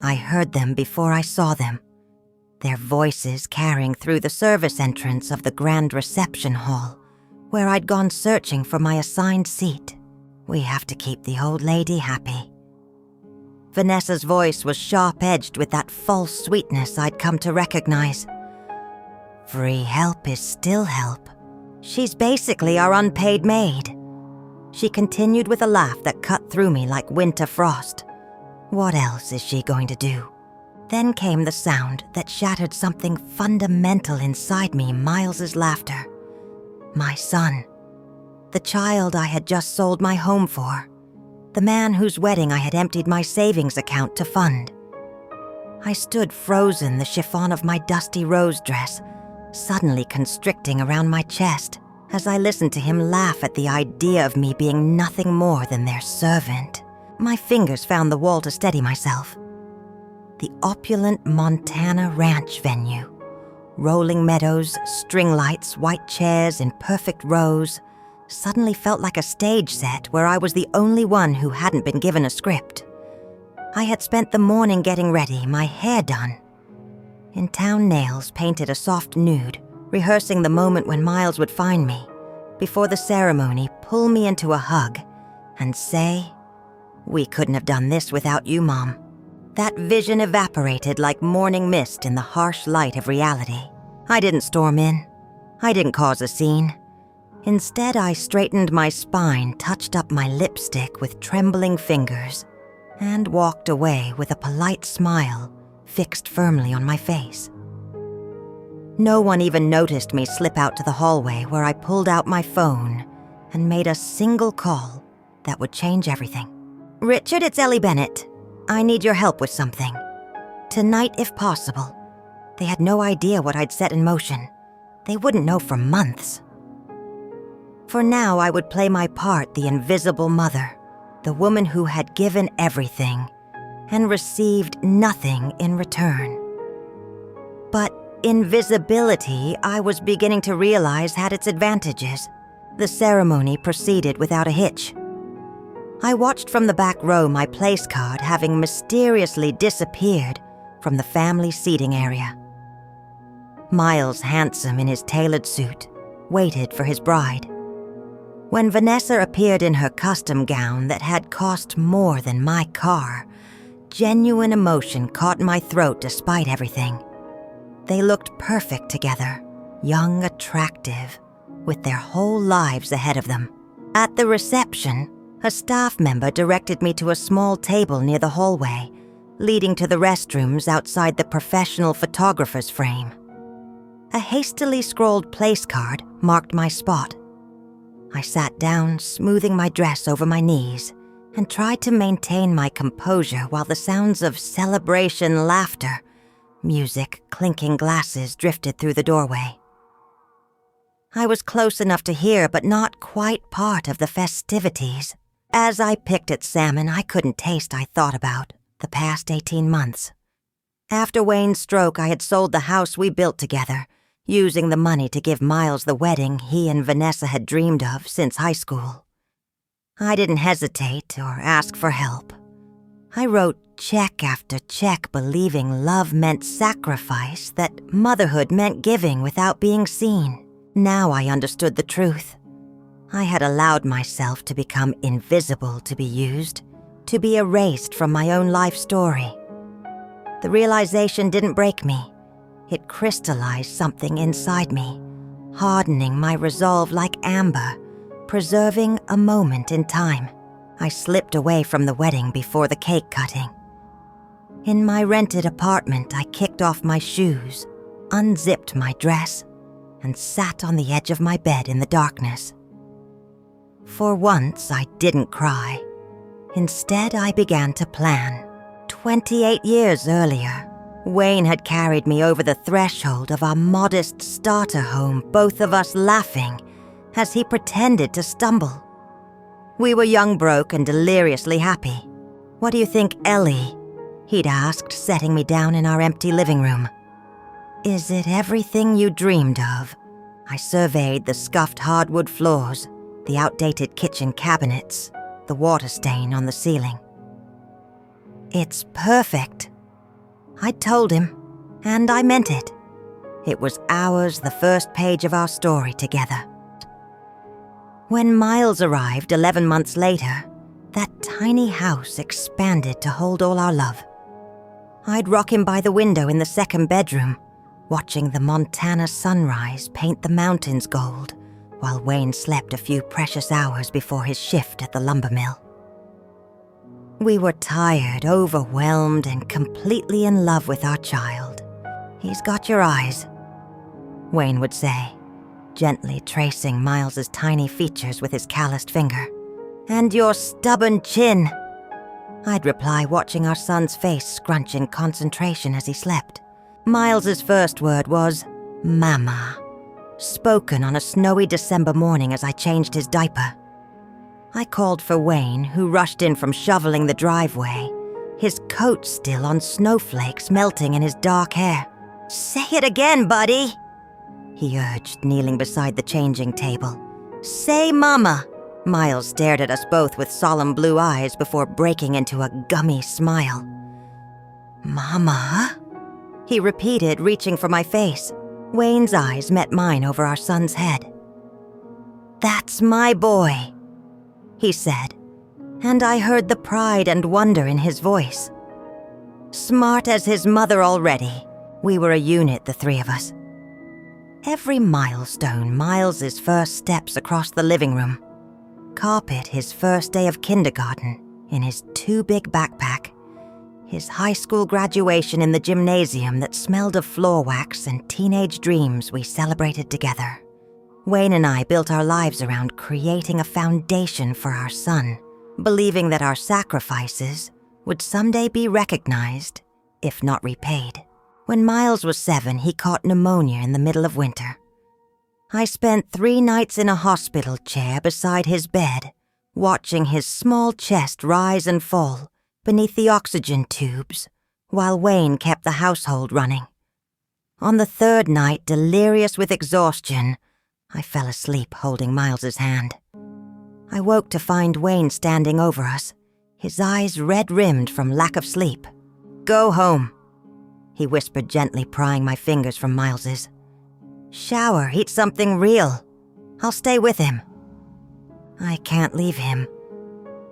I heard them before I saw them, their voices carrying through the service entrance of the grand reception hall, where I'd gone searching for my assigned seat. We have to keep the old lady happy. Vanessa's voice was sharp-edged with that false sweetness I'd come to recognize. Free help is still help. She's basically our unpaid maid. She continued with a laugh that cut through me like winter frost. What else is she going to do? Then came the sound that shattered something fundamental inside me, Miles's laughter. My son. The child I had just sold my home for. The man whose wedding I had emptied my savings account to fund. I stood frozen, the chiffon of my dusty rose dress suddenly constricting around my chest as I listened to him laugh at the idea of me being nothing more than their servant. My fingers found the wall to steady myself. The opulent Montana ranch venue. Rolling meadows, string lights, white chairs in perfect rows, suddenly felt like a stage set where I was the only one who hadn't been given a script. I had spent the morning getting ready, my hair done. In-town nails painted a soft nude, rehearsing the moment when Miles would find me, before the ceremony pull me into a hug, and say, "We couldn't have done this without you, Mom." That vision evaporated like morning mist in the harsh light of reality. I didn't storm in. I didn't cause a scene. Instead, I straightened my spine, touched up my lipstick with trembling fingers, and walked away with a polite smile fixed firmly on my face. No one even noticed me slip out to the hallway where I pulled out my phone and made a single call that would change everything. "Richard, it's Ellie Bennett. I need your help with something. Tonight, if possible." They had no idea what I'd set in motion. They wouldn't know for months. For now, I would play my part, the invisible mother, the woman who had given everything and received nothing in return. But invisibility, I was beginning to realize, had its advantages. The ceremony proceeded without a hitch. I watched from the back row my place card having mysteriously disappeared from the family seating area. Miles, handsome in his tailored suit, waited for his bride. When Vanessa appeared in her custom gown that had cost more than my car, genuine emotion caught my throat despite everything. They looked perfect together, young, attractive, with their whole lives ahead of them. At the reception, a staff member directed me to a small table near the hallway, leading to the restrooms outside the professional photographer's frame. A hastily scrawled place card marked my spot. I sat down, smoothing my dress over my knees, and tried to maintain my composure while the sounds of celebration laughter, music, clinking glasses drifted through the doorway. I was close enough to hear, but not quite part of the festivities. As I picked at salmon I couldn't taste, I thought about the past 18 months. After Wayne's stroke, I had sold the house we built together, using the money to give Miles the wedding he and Vanessa had dreamed of since high school. I didn't hesitate or ask for help. I wrote check after check, believing love meant sacrifice, that motherhood meant giving without being seen. Now I understood the truth. I had allowed myself to become invisible to be used, to be erased from my own life story. The realization didn't break me. It crystallized something inside me, hardening my resolve like amber, preserving a moment in time. I slipped away from the wedding before the cake cutting. In my rented apartment, I kicked off my shoes, unzipped my dress, and sat on the edge of my bed in the darkness. For once, I didn't cry. Instead, I began to plan. 28 years earlier, Wayne had carried me over the threshold of our modest starter home, both of us laughing as he pretended to stumble. We were young, broke, and deliriously happy. "What do you think, Ellie?" he'd asked, setting me down in our empty living room. "Is it everything you dreamed of?" I surveyed the scuffed hardwood floors, the outdated kitchen cabinets, the water stain on the ceiling. "It's perfect," I told him, and I meant it. It was ours, the first page of our story together. When Miles arrived 11 months later, that tiny house expanded to hold all our love. I'd rock him by the window in the second bedroom, watching the Montana sunrise paint the mountains gold, while Wayne slept a few precious hours before his shift at the lumber mill. We were tired, overwhelmed, and completely in love with our child. "He's got your eyes," Wayne would say, gently tracing Miles's tiny features with his calloused finger. "And your stubborn chin," I'd reply, watching our son's face scrunch in concentration as he slept. Miles's first word was "Mama," spoken on a snowy December morning as I changed his diaper. I called for Wayne, who rushed in from shoveling the driveway, his coat still on snowflakes melting in his dark hair. "Say it again, buddy," he urged, kneeling beside the changing table. "Say mama." Miles stared at us both with solemn blue eyes before breaking into a gummy smile. "Mama?" he repeated, reaching for my face. Wayne's eyes met mine over our son's head. "That's my boy," he said, and I heard the pride and wonder in his voice. Smart as his mother already, we were a unit, the three of us. Every milestone, Miles's first steps across the living room, carpet his first day of kindergarten in his too big backpack, his high school graduation in the gymnasium that smelled of floor wax and teenage dreams we celebrated together. Wayne and I built our lives around creating a foundation for our son, believing that our sacrifices would someday be recognized, if not repaid. When Miles was 7, he caught pneumonia in the middle of winter. I spent 3 nights in a hospital chair beside his bed, watching his small chest rise and fall beneath the oxygen tubes, while Wayne kept the household running. On the 3rd night, delirious with exhaustion, I fell asleep holding Miles's hand. I woke to find Wayne standing over us, his eyes red-rimmed from lack of sleep. "Go home," he whispered gently, prying my fingers from Miles's. "Shower, eat something real. I'll stay with him." "I can't leave him,"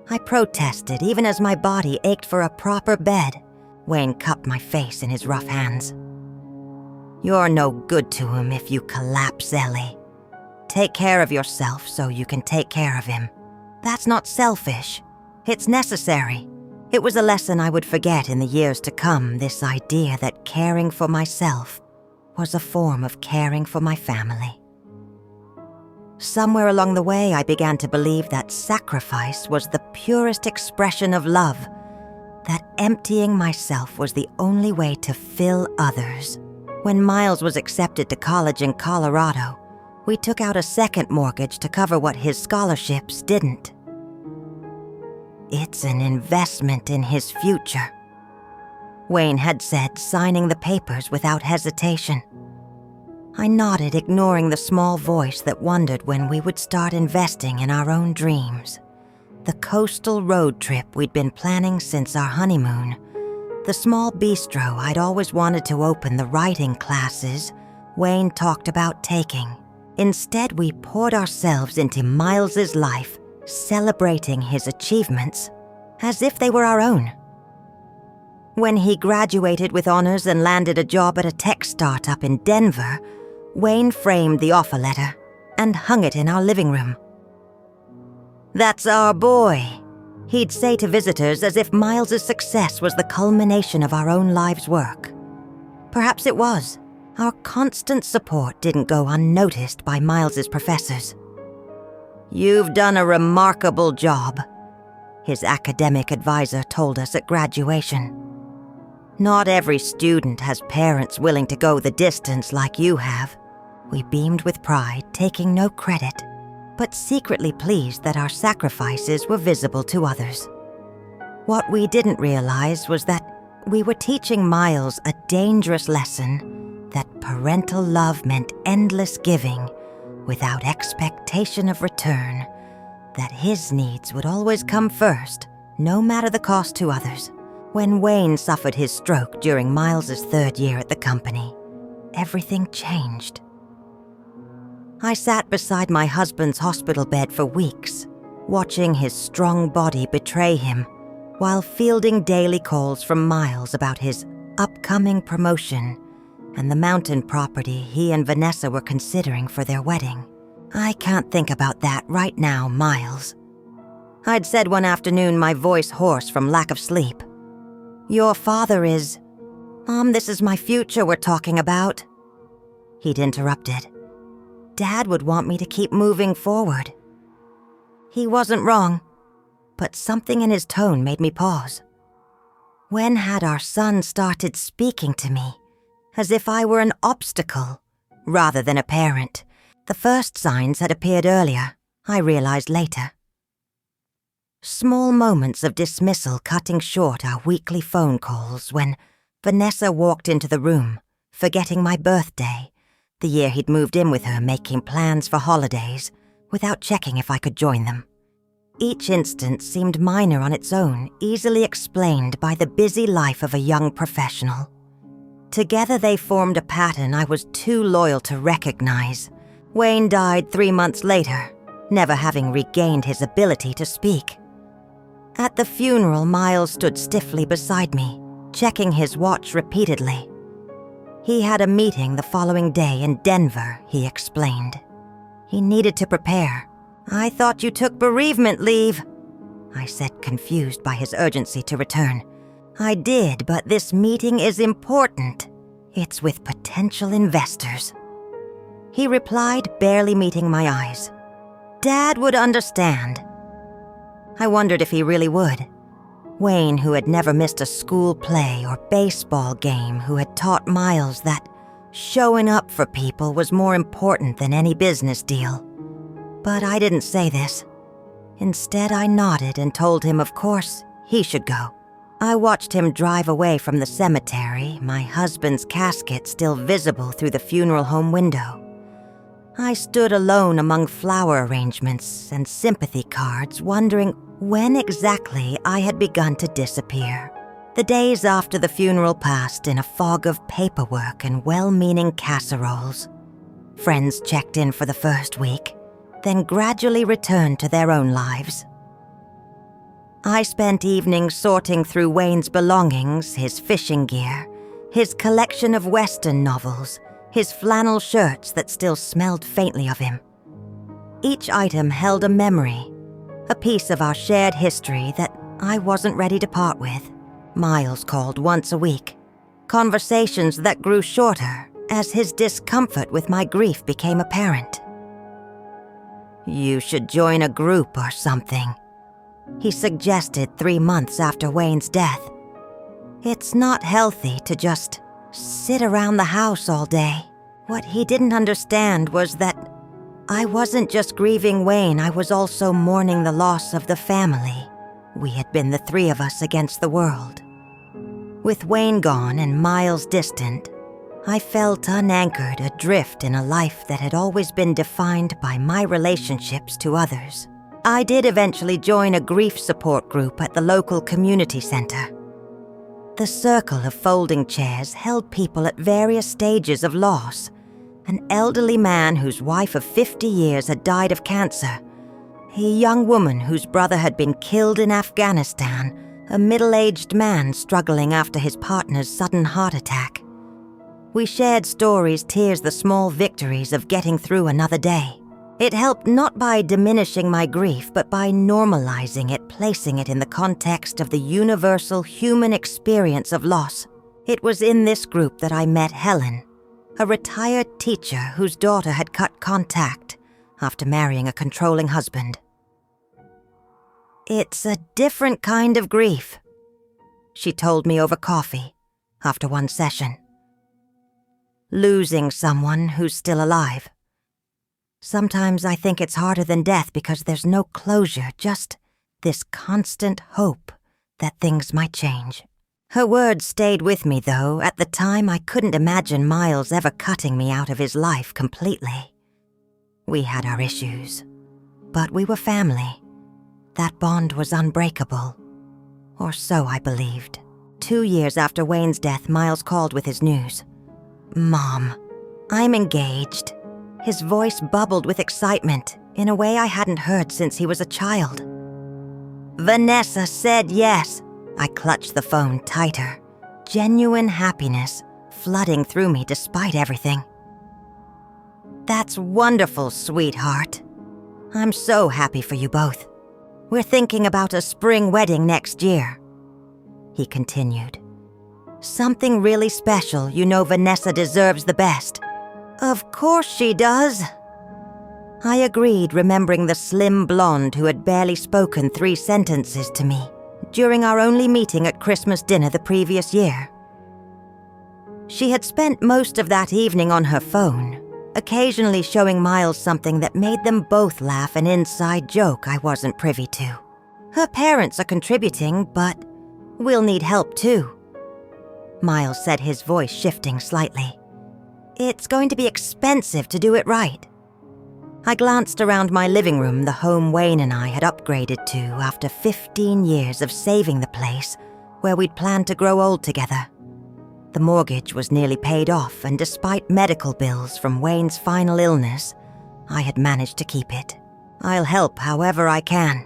I protested, even as my body ached for a proper bed. Wayne cupped my face in his rough hands. "You're no good to him if you collapse, Ellie. Take care of yourself so you can take care of him. That's not selfish. It's necessary." It was a lesson I would forget in the years to come, this idea that caring for myself was a form of caring for my family. Somewhere along the way, I began to believe that sacrifice was the purest expression of love, that emptying myself was the only way to fill others. When Miles was accepted to college in Colorado, we took out a second mortgage to cover what his scholarships didn't. "It's an investment in his future," Wayne had said, signing the papers without hesitation. I nodded, ignoring the small voice that wondered when we would start investing in our own dreams. The coastal road trip we'd been planning since our honeymoon, the small bistro I'd always wanted to open, the writing classes Wayne talked about taking. Instead, we poured ourselves into Miles's life, celebrating his achievements as if they were our own. When he graduated with honors and landed a job at a tech startup in Denver, Wayne framed the offer letter and hung it in our living room. "That's our boy," he'd say to visitors, as if Miles's success was the culmination of our own lives' work. Perhaps it was. Our constant support didn't go unnoticed by Miles's professors. "You've done a remarkable job," his academic advisor told us at graduation. "Not every student has parents willing to go the distance like you have." We beamed with pride, taking no credit, but secretly pleased that our sacrifices were visible to others. What we didn't realize was that we were teaching Miles a dangerous lesson, that parental love meant endless giving without expectation of return, that his needs would always come first, no matter the cost to others. When Wayne suffered his stroke during Miles's 3rd year at the company, everything changed. I sat beside my husband's hospital bed for weeks, watching his strong body betray him, while fielding daily calls from Miles about his upcoming promotion and the mountain property he and Vanessa were considering for their wedding. I can't think about that right now, Miles. I'd said one afternoon, my voice hoarse from lack of sleep. Your father is... Mom, this is my future we're talking about. He'd interrupted. Dad would want me to keep moving forward. He wasn't wrong, but something in his tone made me pause. When had our son started speaking to me, as if I were an obstacle, rather than a parent? The first signs had appeared earlier, I realized later. Small moments of dismissal cutting short our weekly phone calls when Vanessa walked into the room, forgetting my birthday, the year he'd moved in with her, making plans for holidays, without checking if I could join them. Each instance seemed minor on its own, easily explained by the busy life of a young professional. Together they formed a pattern I was too loyal to recognize. Wayne died 3 months later, never having regained his ability to speak. At the funeral, Miles stood stiffly beside me, checking his watch repeatedly. He had a meeting the following day in Denver, he explained. He needed to prepare. I thought you took bereavement leave, I said, confused by his urgency to return. I did, but this meeting is important. It's with potential investors. He replied, barely meeting my eyes. Dad would understand. I wondered if he really would. Wayne, who had never missed a school play or baseball game, who had taught Miles that showing up for people was more important than any business deal. But I didn't say this. Instead, I nodded and told him, of course, he should go. I watched him drive away from the cemetery, my husband's casket still visible through the funeral home window. I stood alone among flower arrangements and sympathy cards, wondering when exactly I had begun to disappear. The days after the funeral passed in a fog of paperwork and well-meaning casseroles. Friends checked in for the first week, then gradually returned to their own lives. I spent evenings sorting through Wayne's belongings, his fishing gear, his collection of Western novels, his flannel shirts that still smelled faintly of him. Each item held a memory, a piece of our shared history that I wasn't ready to part with. Miles called once a week, conversations that grew shorter as his discomfort with my grief became apparent. You should join a group or something, he suggested 3 months after Wayne's death. It's not healthy to just sit around the house all day. What he didn't understand was that I wasn't just grieving Wayne, I was also mourning the loss of the family. We had been the 3 of us against the world. With Wayne gone and Miles distant, I felt unanchored, adrift in a life that had always been defined by my relationships to others. I did eventually join a grief support group at the local community center. The circle of folding chairs held people at various stages of loss. An elderly man whose wife of 50 years had died of cancer, a young woman whose brother had been killed in Afghanistan, a middle-aged man struggling after his partner's sudden heart attack. We shared stories, tears, the small victories of getting through another day. It helped not by diminishing my grief, but by normalizing it, placing it in the context of the universal human experience of loss. It was in this group that I met Helen, a retired teacher whose daughter had cut contact after marrying a controlling husband. It's a different kind of grief, she told me over coffee after one session. Losing someone who's still alive. Sometimes I think it's harder than death because there's no closure, just this constant hope that things might change. Her words stayed with me, though. At the time, I couldn't imagine Miles ever cutting me out of his life completely. We had our issues, but we were family. That bond was unbreakable, or so I believed. 2 years after Wayne's death, Miles called with his news. "Mom, I'm engaged." His voice bubbled with excitement in a way I hadn't heard since he was a child. "Vanessa said yes." I clutched the phone tighter, genuine happiness flooding through me despite everything. "That's wonderful, sweetheart. I'm so happy for you both. We're thinking about a spring wedding next year," he continued. "Something really special. You know Vanessa deserves the best." "Of course she does." I agreed, remembering the slim blonde who had barely spoken 3 sentences to me during our only meeting at Christmas dinner the previous year. She had spent most of that evening on her phone, occasionally showing Miles something that made them both laugh, an inside joke I wasn't privy to. "Her parents are contributing, but we'll need help too," Miles said, his voice shifting slightly. "It's going to be expensive to do it right." I glanced around my living room, the home Wayne and I had upgraded to after 15 years of saving the place where we'd planned to grow old together. The mortgage was nearly paid off, and despite medical bills from Wayne's final illness, I had managed to keep it. "I'll help however I can."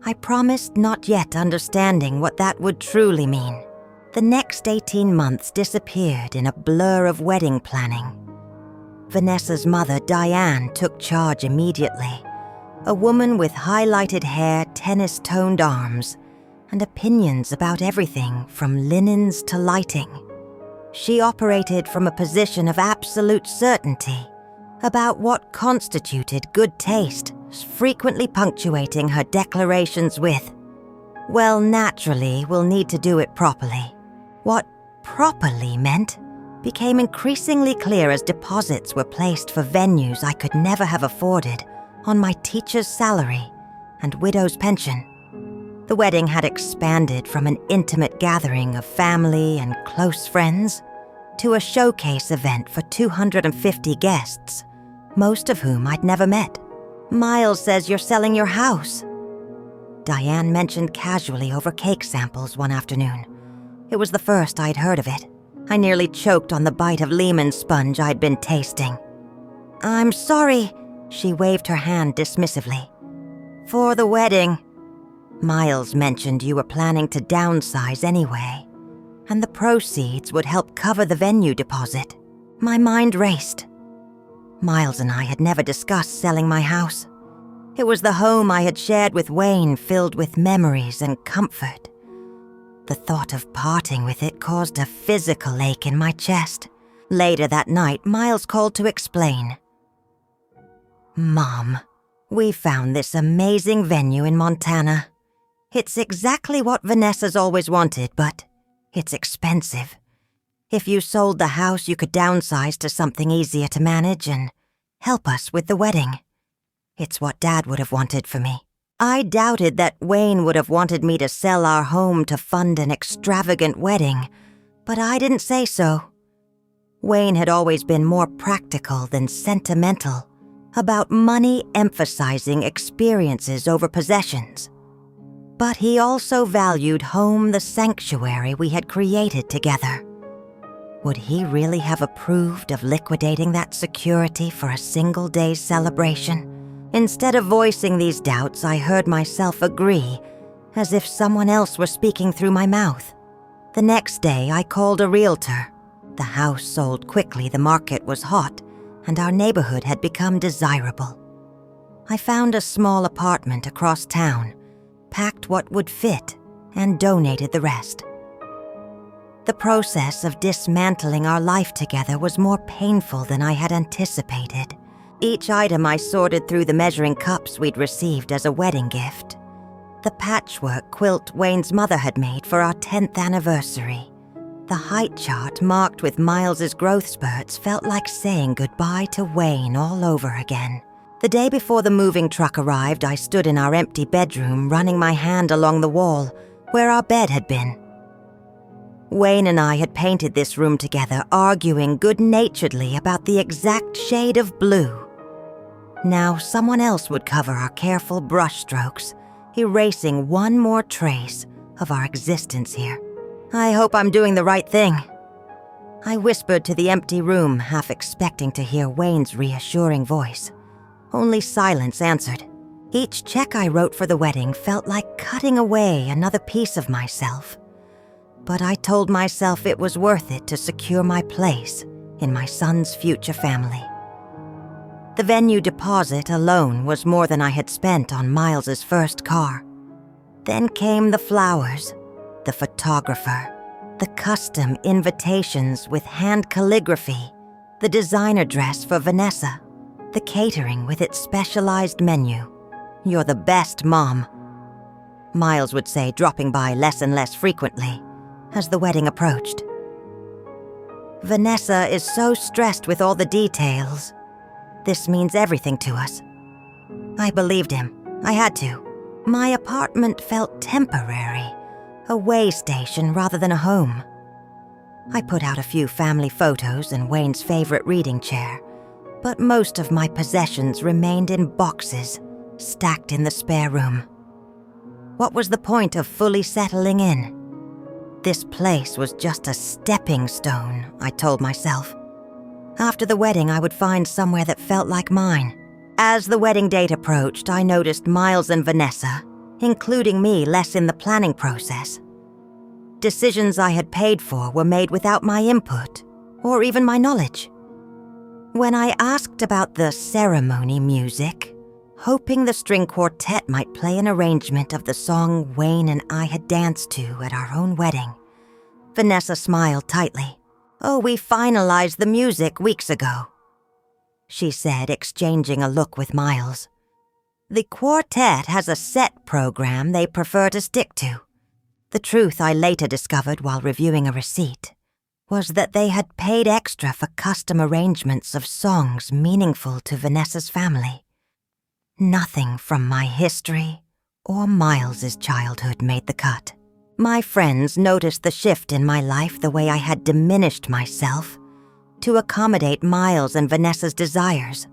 I promised, not yet understanding what that would truly mean. The next 18 months disappeared in a blur of wedding planning. Vanessa's mother, Diane, took charge immediately. A woman with highlighted hair, tennis-toned arms, and opinions about everything from linens to lighting. She operated from a position of absolute certainty about what constituted good taste, frequently punctuating her declarations with, "Well, naturally, we'll need to do it properly." What properly meant became increasingly clear as deposits were placed for venues I could never have afforded on my teacher's salary and widow's pension. The wedding had expanded from an intimate gathering of family and close friends to a showcase event for 250 guests, most of whom I'd never met. "Miles says you're selling your house," Diane mentioned casually over cake samples one afternoon. It was the first I'd heard of it. I nearly choked on the bite of lemon sponge I'd been tasting. "I'm sorry," she waved her hand dismissively. "For the wedding. Miles mentioned you were planning to downsize anyway, and the proceeds would help cover the venue deposit." My mind raced. Miles and I had never discussed selling my house. It was the home I had shared with Wayne, filled with memories and comfort. The thought of parting with it caused a physical ache in my chest. Later that night, Miles called to explain. "Mom, we found this amazing venue in Montana. It's exactly what Vanessa's always wanted, but it's expensive. If you sold the house, you could downsize to something easier to manage and help us with the wedding. It's what Dad would have wanted for me." I doubted that Wayne would have wanted me to sell our home to fund an extravagant wedding, but I didn't say so. Wayne had always been more practical than sentimental, about money emphasizing experiences over possessions. But he also valued home, the sanctuary we had created together. Would he really have approved of liquidating that security for a single day's celebration? Instead of voicing these doubts, I heard myself agree, as if someone else were speaking through my mouth. The next day, I called a realtor. The house sold quickly, the market was hot, and our neighborhood had become desirable. I found a small apartment across town, packed what would fit, and donated the rest. The process of dismantling our life together was more painful than I had anticipated. Each item I sorted through the measuring cups we'd received as a wedding gift. The patchwork quilt Wayne's mother had made for our 10th anniversary. The height chart marked with Miles's growth spurts felt like saying goodbye to Wayne all over again. The day before the moving truck arrived, I stood in our empty bedroom, running my hand along the wall where our bed had been. Wayne and I had painted this room together, arguing good-naturedly about the exact shade of blue. Now someone else would cover our careful brushstrokes, erasing one more trace of our existence here. I hope I'm doing the right thing. I whispered to the empty room, half expecting to hear Wayne's reassuring voice. Only silence answered. Each check I wrote for the wedding felt like cutting away another piece of myself. But I told myself it was worth it to secure my place in my son's future family. The venue deposit alone was more than I had spent on Miles's first car. Then came the flowers, the photographer, the custom invitations with hand calligraphy, the designer dress for Vanessa, the catering with its specialized menu. "You're the best, Mom," Miles would say, dropping by less and less frequently as the wedding approached. "Vanessa is so stressed with all the details. This means everything to us." I believed him. I had to. My apartment felt temporary, a way station rather than a home. I put out a few family photos and Wayne's favorite reading chair, but most of my possessions remained in boxes, stacked in the spare room. What was the point of fully settling in? This place was just a stepping stone, I told myself. After the wedding, I would find somewhere that felt like mine. As the wedding date approached, I noticed Miles and Vanessa, including me, less in the planning process. Decisions I had paid for were made without my input, or even my knowledge. When I asked about the ceremony music, hoping the string quartet might play an arrangement of the song Wayne and I had danced to at our own wedding, Vanessa smiled tightly. "Oh, we finalized the music weeks ago," she said, exchanging a look with Miles. "The quartet has a set program they prefer to stick to." The truth I later discovered while reviewing a receipt was that they had paid extra for custom arrangements of songs meaningful to Vanessa's family. Nothing from my history or Miles's childhood made the cut. My friends noticed the shift in my life the way I had diminished myself to accommodate Miles and Vanessa's desires.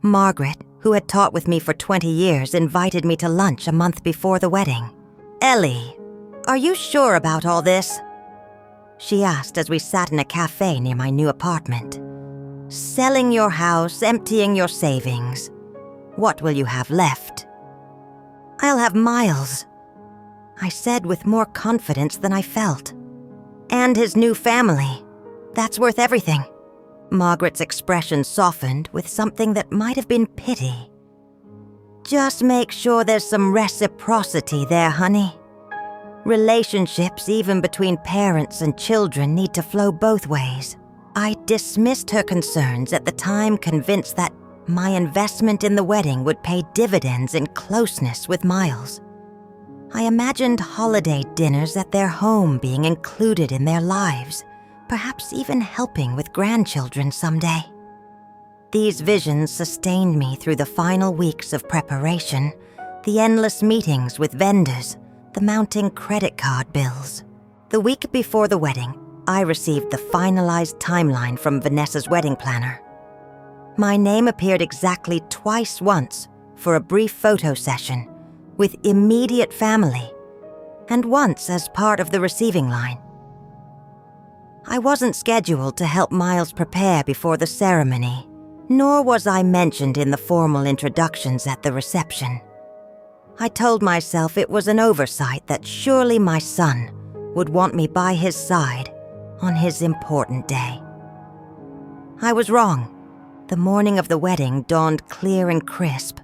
Margaret, who had taught with me for 20 years, invited me to lunch a month before the wedding. "Ellie, are you sure about all this?" she asked as we sat in a cafe near my new apartment. "Selling your house, emptying your savings. What will you have left?" "I'll have Miles," I said with more confidence than I felt. "And his new family. That's worth everything." Margaret's expression softened with something that might have been pity. "Just make sure there's some reciprocity there, honey. Relationships, even between parents and children, need to flow both ways." I dismissed her concerns at the time, convinced that my investment in the wedding would pay dividends in closeness with Miles. I imagined holiday dinners at their home being included in their lives, perhaps even helping with grandchildren someday. These visions sustained me through the final weeks of preparation, the endless meetings with vendors, the mounting credit card bills. The week before the wedding, I received the finalized timeline from Vanessa's wedding planner. My name appeared exactly twice once for a brief photo session with immediate family, and once as part of the receiving line. I wasn't scheduled to help Miles prepare before the ceremony, nor was I mentioned in the formal introductions at the reception. I told myself it was an oversight that surely my son would want me by his side on his important day. I was wrong. The morning of the wedding dawned clear and crisp,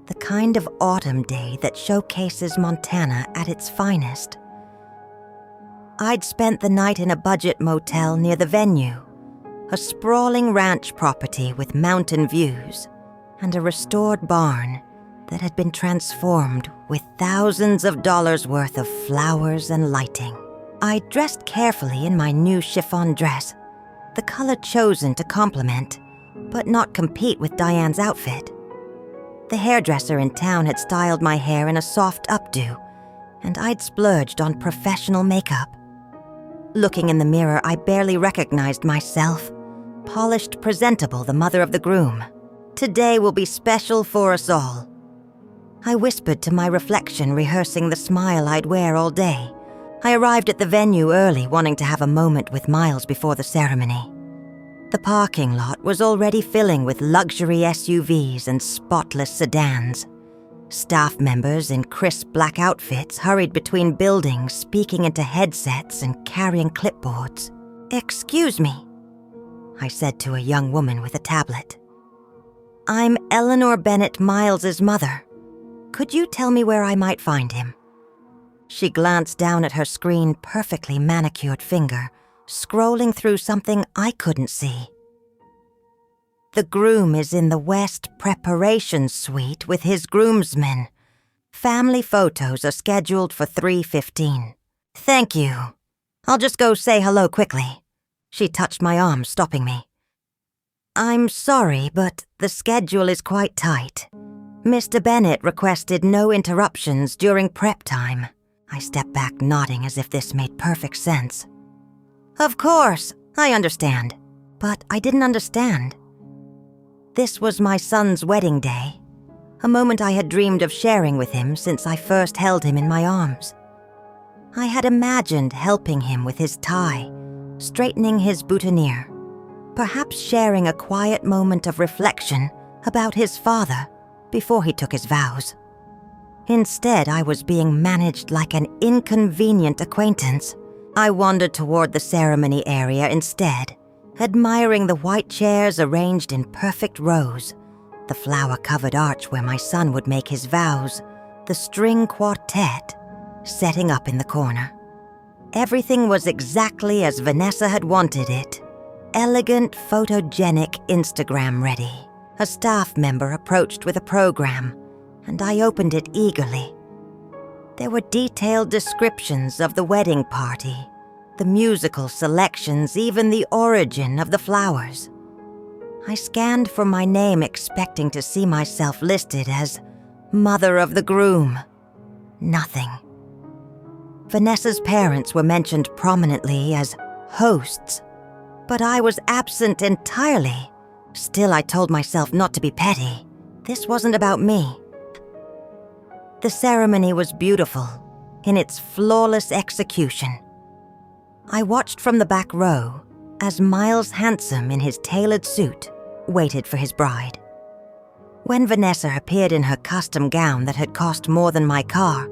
the kind of autumn day that showcases Montana at its finest. I'd spent the night in a budget motel near the venue, a sprawling ranch property with mountain views, and a restored barn that had been transformed with thousands of dollars worth of flowers and lighting. I dressed carefully in my new chiffon dress, the color chosen to complement, but not compete with Diane's outfit. The hairdresser in town had styled my hair in a soft updo, and I'd splurged on professional makeup. Looking in the mirror, I barely recognized myself. Polished, presentable, the mother of the groom. "Today will be special for us all," I whispered to my reflection, rehearsing the smile I'd wear all day, I arrived at the venue early, wanting to have a moment with Miles before the ceremony. The parking lot was already filling with luxury SUVs and spotless sedans. Staff members in crisp black outfits hurried between buildings, speaking into headsets and carrying clipboards. "Excuse me," I said to a young woman with a tablet. "I'm Eleanor Bennett Miles's mother. Could you tell me where I might find him?" She glanced down at her screen, perfectly manicured finger, scrolling through something I couldn't see. "The groom is in the West Preparation Suite with his groomsmen. Family photos are scheduled for 3:15. "Thank you. I'll just go say hello quickly." She touched my arm, stopping me. "I'm sorry, but the schedule is quite tight. Mr. Bennett requested no interruptions during prep time." I stepped back, nodding as if this made perfect sense. "Of course, I understand." But I didn't understand. This was my son's wedding day, a moment I had dreamed of sharing with him since I first held him in my arms. I had imagined helping him with his tie, straightening his boutonniere, perhaps sharing a quiet moment of reflection about his father before he took his vows. Instead, I was being managed like an inconvenient acquaintance. I wandered toward the ceremony area instead, admiring the white chairs arranged in perfect rows, the flower-covered arch where my son would make his vows, the string quartet setting up in the corner. Everything was exactly as Vanessa had wanted it. Elegant, photogenic, Instagram-ready. A staff member approached with a program, and I opened it eagerly. There were detailed descriptions of the wedding party, the musical selections, even the origin of the flowers. I scanned for my name, expecting to see myself listed as mother of the groom. Nothing. Vanessa's parents were mentioned prominently as hosts, but I was absent entirely. Still, I told myself not to be petty. This wasn't about me. The ceremony was beautiful in its flawless execution. I watched from the back row as Miles Handsome in his tailored suit waited for his bride. When Vanessa appeared in her custom gown that had cost more than my car,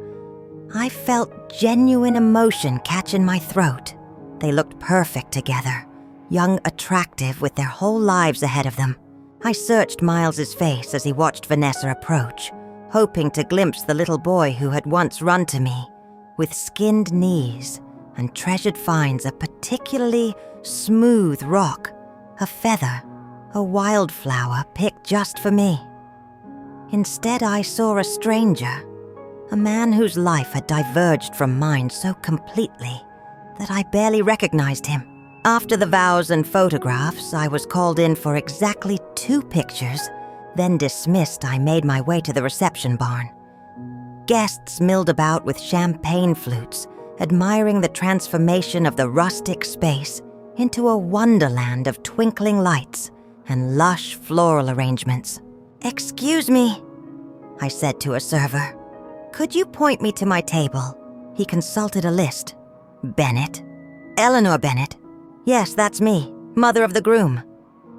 I felt genuine emotion catch in my throat. They looked perfect together, young, attractive, with their whole lives ahead of them. I searched Miles's face as he watched Vanessa approach, hoping to glimpse the little boy who had once run to me, with skinned knees and treasured finds, a particularly smooth rock, a feather, a wildflower picked just for me. Instead, I saw a stranger, a man whose life had diverged from mine so completely that I barely recognized him. After the vows and photographs, I was called in for exactly 2 pictures, then dismissed. I made my way to the reception barn. Guests milled about with champagne flutes, admiring the transformation of the rustic space into a wonderland of twinkling lights and lush floral arrangements. "Excuse me," I said to a server. "Could you point me to my table?" He consulted a list. "Bennett? Eleanor Bennett? Yes, that's me, mother of the groom."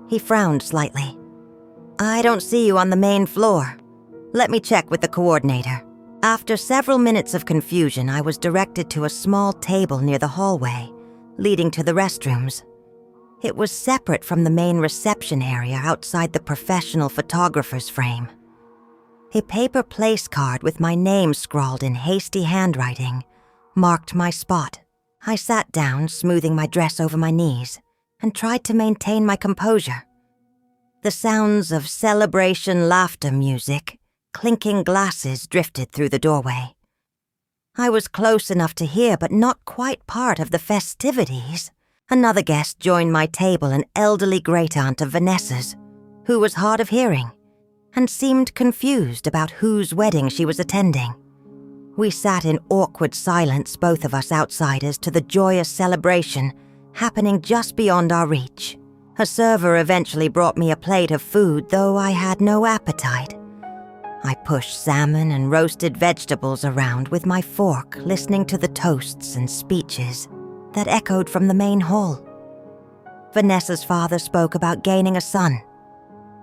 He frowned slightly. "I don't see you on the main floor. Let me check with the coordinator." After several minutes of confusion, I was directed to a small table near the hallway, leading to the restrooms. It was separate from the main reception area outside the professional photographer's frame. A paper place card with my name scrawled in hasty handwriting marked my spot. I sat down, smoothing my dress over my knees, and tried to maintain my composure. The sounds of celebration laughter music, clinking glasses drifted through the doorway. I was close enough to hear, but not quite part of the festivities. Another guest joined my table, an elderly great-aunt of Vanessa's, who was hard of hearing and seemed confused about whose wedding she was attending. We sat in awkward silence, both of us outsiders to the joyous celebration happening just beyond our reach. A server eventually brought me a plate of food, though I had no appetite. I pushed salmon and roasted vegetables around with my fork, listening to the toasts and speeches that echoed from the main hall. Vanessa's father spoke about gaining a son.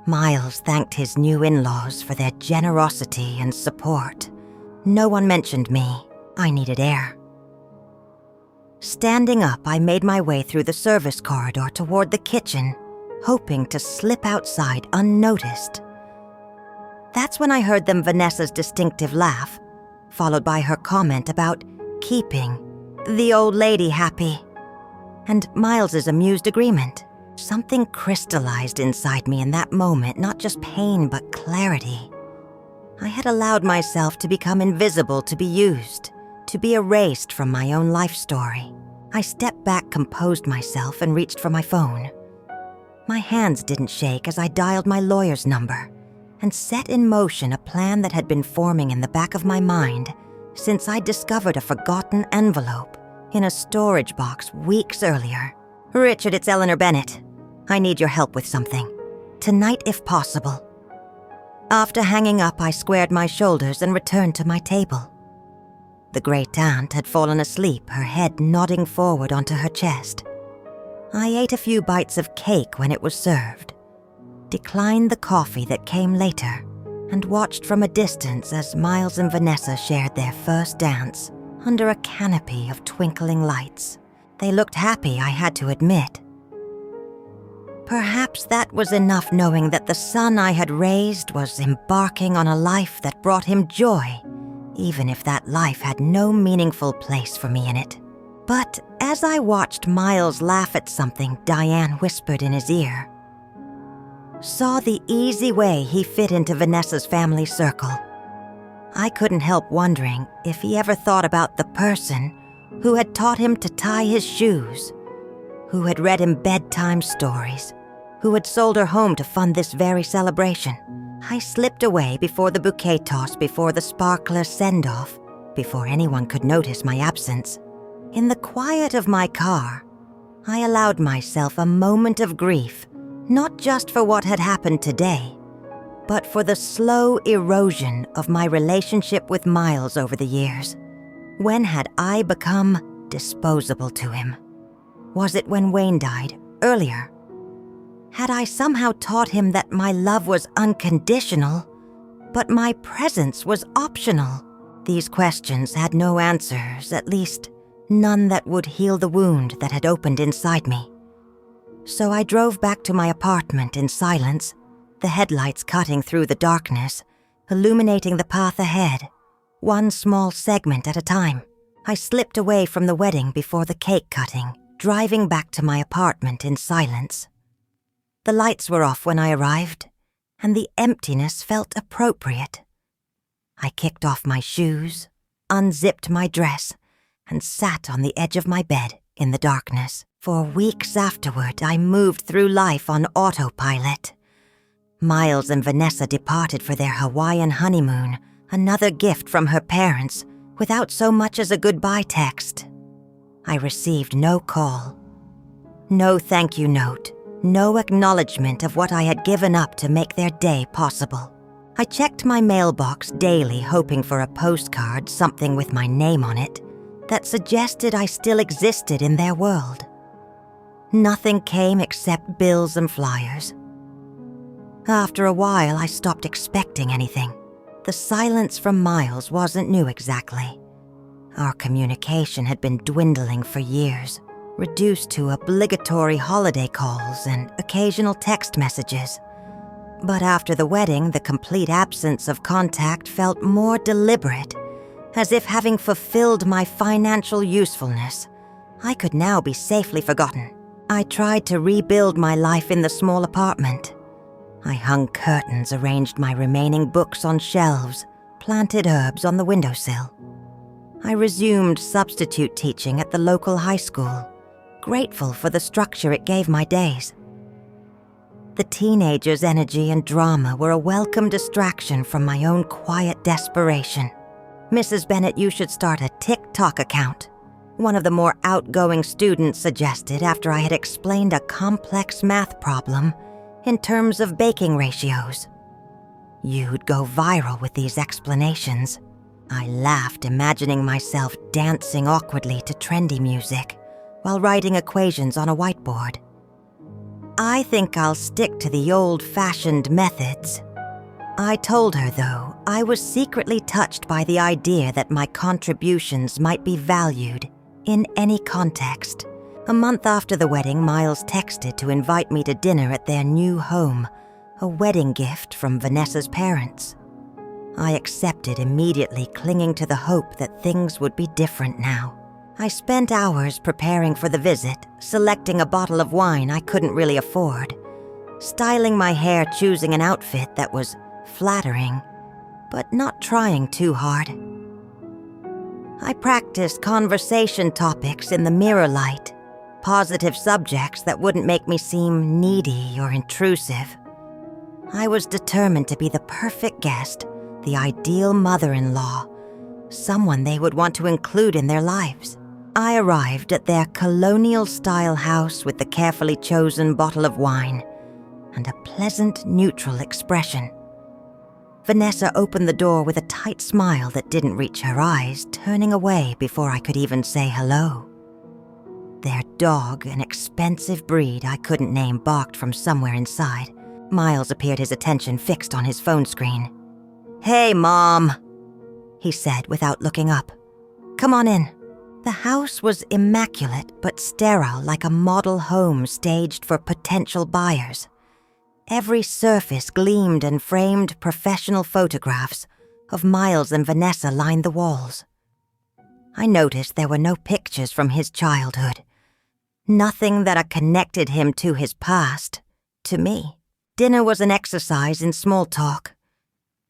Miles thanked his new in-laws for their generosity and support. No one mentioned me. I needed air. Standing up, I made my way through the service corridor toward the kitchen, hoping to slip outside unnoticed. That's when I heard Vanessa's distinctive laugh, followed by her comment about keeping the old lady happy, and Miles's amused agreement. Something crystallized inside me in that moment, not just pain but clarity. I had allowed myself to become invisible, to be used, to be erased from my own life story. I stepped back, composed myself, and reached for my phone. My hands didn't shake as I dialed my lawyer's number and set in motion a plan that had been forming in the back of my mind since I discovered a forgotten envelope in a storage box weeks earlier. "Richard, it's Eleanor Bennett. I need your help with something. Tonight, if possible." After hanging up, I squared my shoulders and returned to my table. The great aunt had fallen asleep, her head nodding forward onto her chest. I ate a few bites of cake when it was served, declined the coffee that came later, and watched from a distance as Miles and Vanessa shared their first dance under a canopy of twinkling lights. They looked happy, I had to admit. Perhaps that was enough, knowing that the son I had raised was embarking on a life that brought him joy, even if that life had no meaningful place for me in it. But as I watched Miles laugh at something Diane whispered in his ear, saw the easy way he fit into Vanessa's family circle, I couldn't help wondering if he ever thought about the person who had taught him to tie his shoes, who had read him bedtime stories, who had sold her home to fund this very celebration. I slipped away before the bouquet toss, before the sparkler send-off, before anyone could notice my absence. In the quiet of my car, I allowed myself a moment of grief, not just for what had happened today, but for the slow erosion of my relationship with Miles over the years. When had I become disposable to him? Was it when Wayne died, earlier? Had I somehow taught him that my love was unconditional, but my presence was optional? These questions had no answers, at least none that would heal the wound that had opened inside me. So I drove back to my apartment in silence, the headlights cutting through the darkness, illuminating the path ahead, one small segment at a time. I slipped away from the wedding before the cake cutting, driving back to my apartment in silence. The lights were off when I arrived, and the emptiness felt appropriate. I kicked off my shoes, unzipped my dress, and sat on the edge of my bed in the darkness. For weeks afterward, I moved through life on autopilot. Miles and Vanessa departed for their Hawaiian honeymoon, another gift from her parents, without so much as a goodbye text. I received no call, no thank you note, no acknowledgement of what I had given up to make their day possible. I checked my mailbox daily, hoping for a postcard, something with my name on it, that suggested I still existed in their world. Nothing came except bills and flyers. After a while, I stopped expecting anything. The silence from Miles wasn't new exactly. Our communication had been dwindling for years, reduced to obligatory holiday calls and occasional text messages. But after the wedding, the complete absence of contact felt more deliberate, as if having fulfilled my financial usefulness, I could now be safely forgotten. I tried to rebuild my life in the small apartment. I hung curtains, arranged my remaining books on shelves, planted herbs on the windowsill. I resumed substitute teaching at the local high school, grateful for the structure it gave my days. The teenagers' energy and drama were a welcome distraction from my own quiet desperation. "Mrs. Bennett, you should start a TikTok account," one of the more outgoing students suggested after I had explained a complex math problem in terms of baking ratios. You'd go viral with these explanations. I laughed, imagining myself dancing awkwardly to trendy music while writing equations on a whiteboard. I think I'll stick to the old-fashioned methods. I told her, though, I was secretly touched by the idea that my contributions might be valued in any context. A month after the wedding, Miles texted to invite me to dinner at their new home, a wedding gift from Vanessa's parents. I accepted immediately, clinging to the hope that things would be different now. I spent hours preparing for the visit, selecting a bottle of wine I couldn't really afford, styling my hair, choosing an outfit that was flattering, but not trying too hard. I practiced conversation topics in the mirror light, positive subjects that wouldn't make me seem needy or intrusive. I was determined to be the perfect guest, the ideal mother-in-law, someone they would want to include in their lives. I arrived at their colonial-style house with the carefully chosen bottle of wine and a pleasant, neutral expression. Vanessa opened the door with a tight smile that didn't reach her eyes, turning away before I could even say hello. Their dog, an expensive breed I couldn't name, barked from somewhere inside. Miles appeared, his attention fixed on his phone screen. "Hey, Mom," he said without looking up. "Come on in." The house was immaculate but sterile, like a model home staged for potential buyers. Every surface gleamed and framed professional photographs of Miles and Vanessa lined the walls. I noticed there were no pictures from his childhood. Nothing that connected him to his past, to me. Dinner was an exercise in small talk.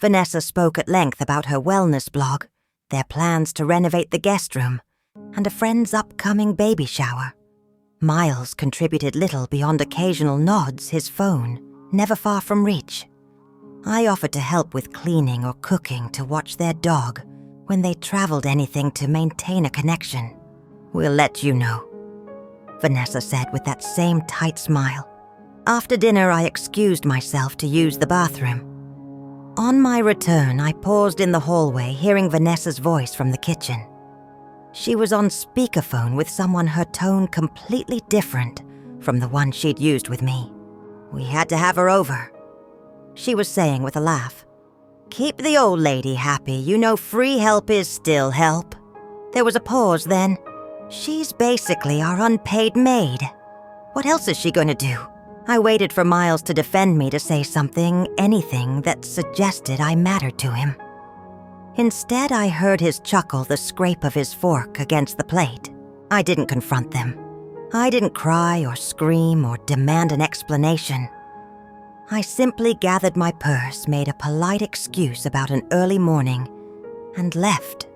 Vanessa spoke at length about her wellness blog, their plans to renovate the guest room, and a friend's upcoming baby shower. Miles contributed little beyond occasional nods, his phone never far from reach. I offered to help with cleaning or cooking, to watch their dog when they traveled, anything to maintain a connection. "We'll let you know," Vanessa said with that same tight smile. After dinner, I excused myself to use the bathroom. On my return, I paused in the hallway, hearing Vanessa's voice from the kitchen. She was on speakerphone with someone, her tone completely different from the one she'd used with me. "We had to have her over," she was saying with a laugh. "Keep the old lady happy. You know free help is still help." There was a pause, then. "She's basically our unpaid maid. What else is she going to do?" I waited for Miles to defend me, to say something, anything that suggested I mattered to him. Instead, I heard his chuckle, the scrape of his fork against the plate. I didn't confront them. I didn't cry or scream or demand an explanation. I simply gathered my purse, made a polite excuse about an early morning, and left.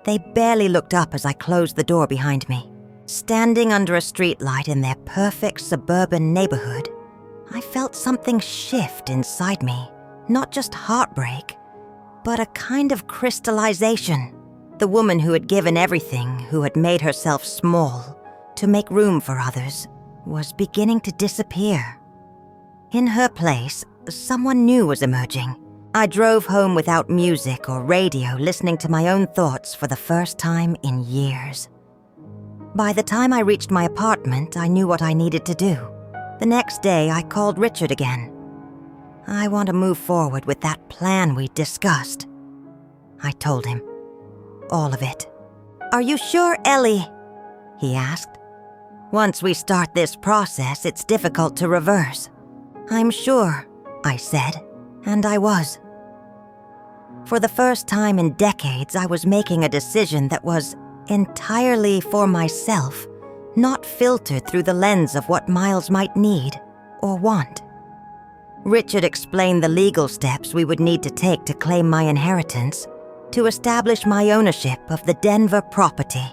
They barely looked up as I closed the door behind me. Standing under a streetlight in their perfect suburban neighborhood, I felt something shift inside me. Not just heartbreak, but a kind of crystallization. The woman who had given everything, who had made herself small to make room for others, was beginning to disappear. In her place, someone new was emerging. I drove home without music or radio, listening to my own thoughts for the first time in years. By the time I reached my apartment, I knew what I needed to do. The next day, I called Richard again. "I want to move forward with that plan we discussed," I told him. All of it. "Are you sure, Ellie?" he asked. "Once we start this process, it's difficult to reverse." "I'm sure," I said, and I was. For the first time in decades, I was making a decision that was entirely for myself, not filtered through the lens of what Miles might need or want. Richard explained the legal steps we would need to take to claim my inheritance, to establish my ownership of the Denver property.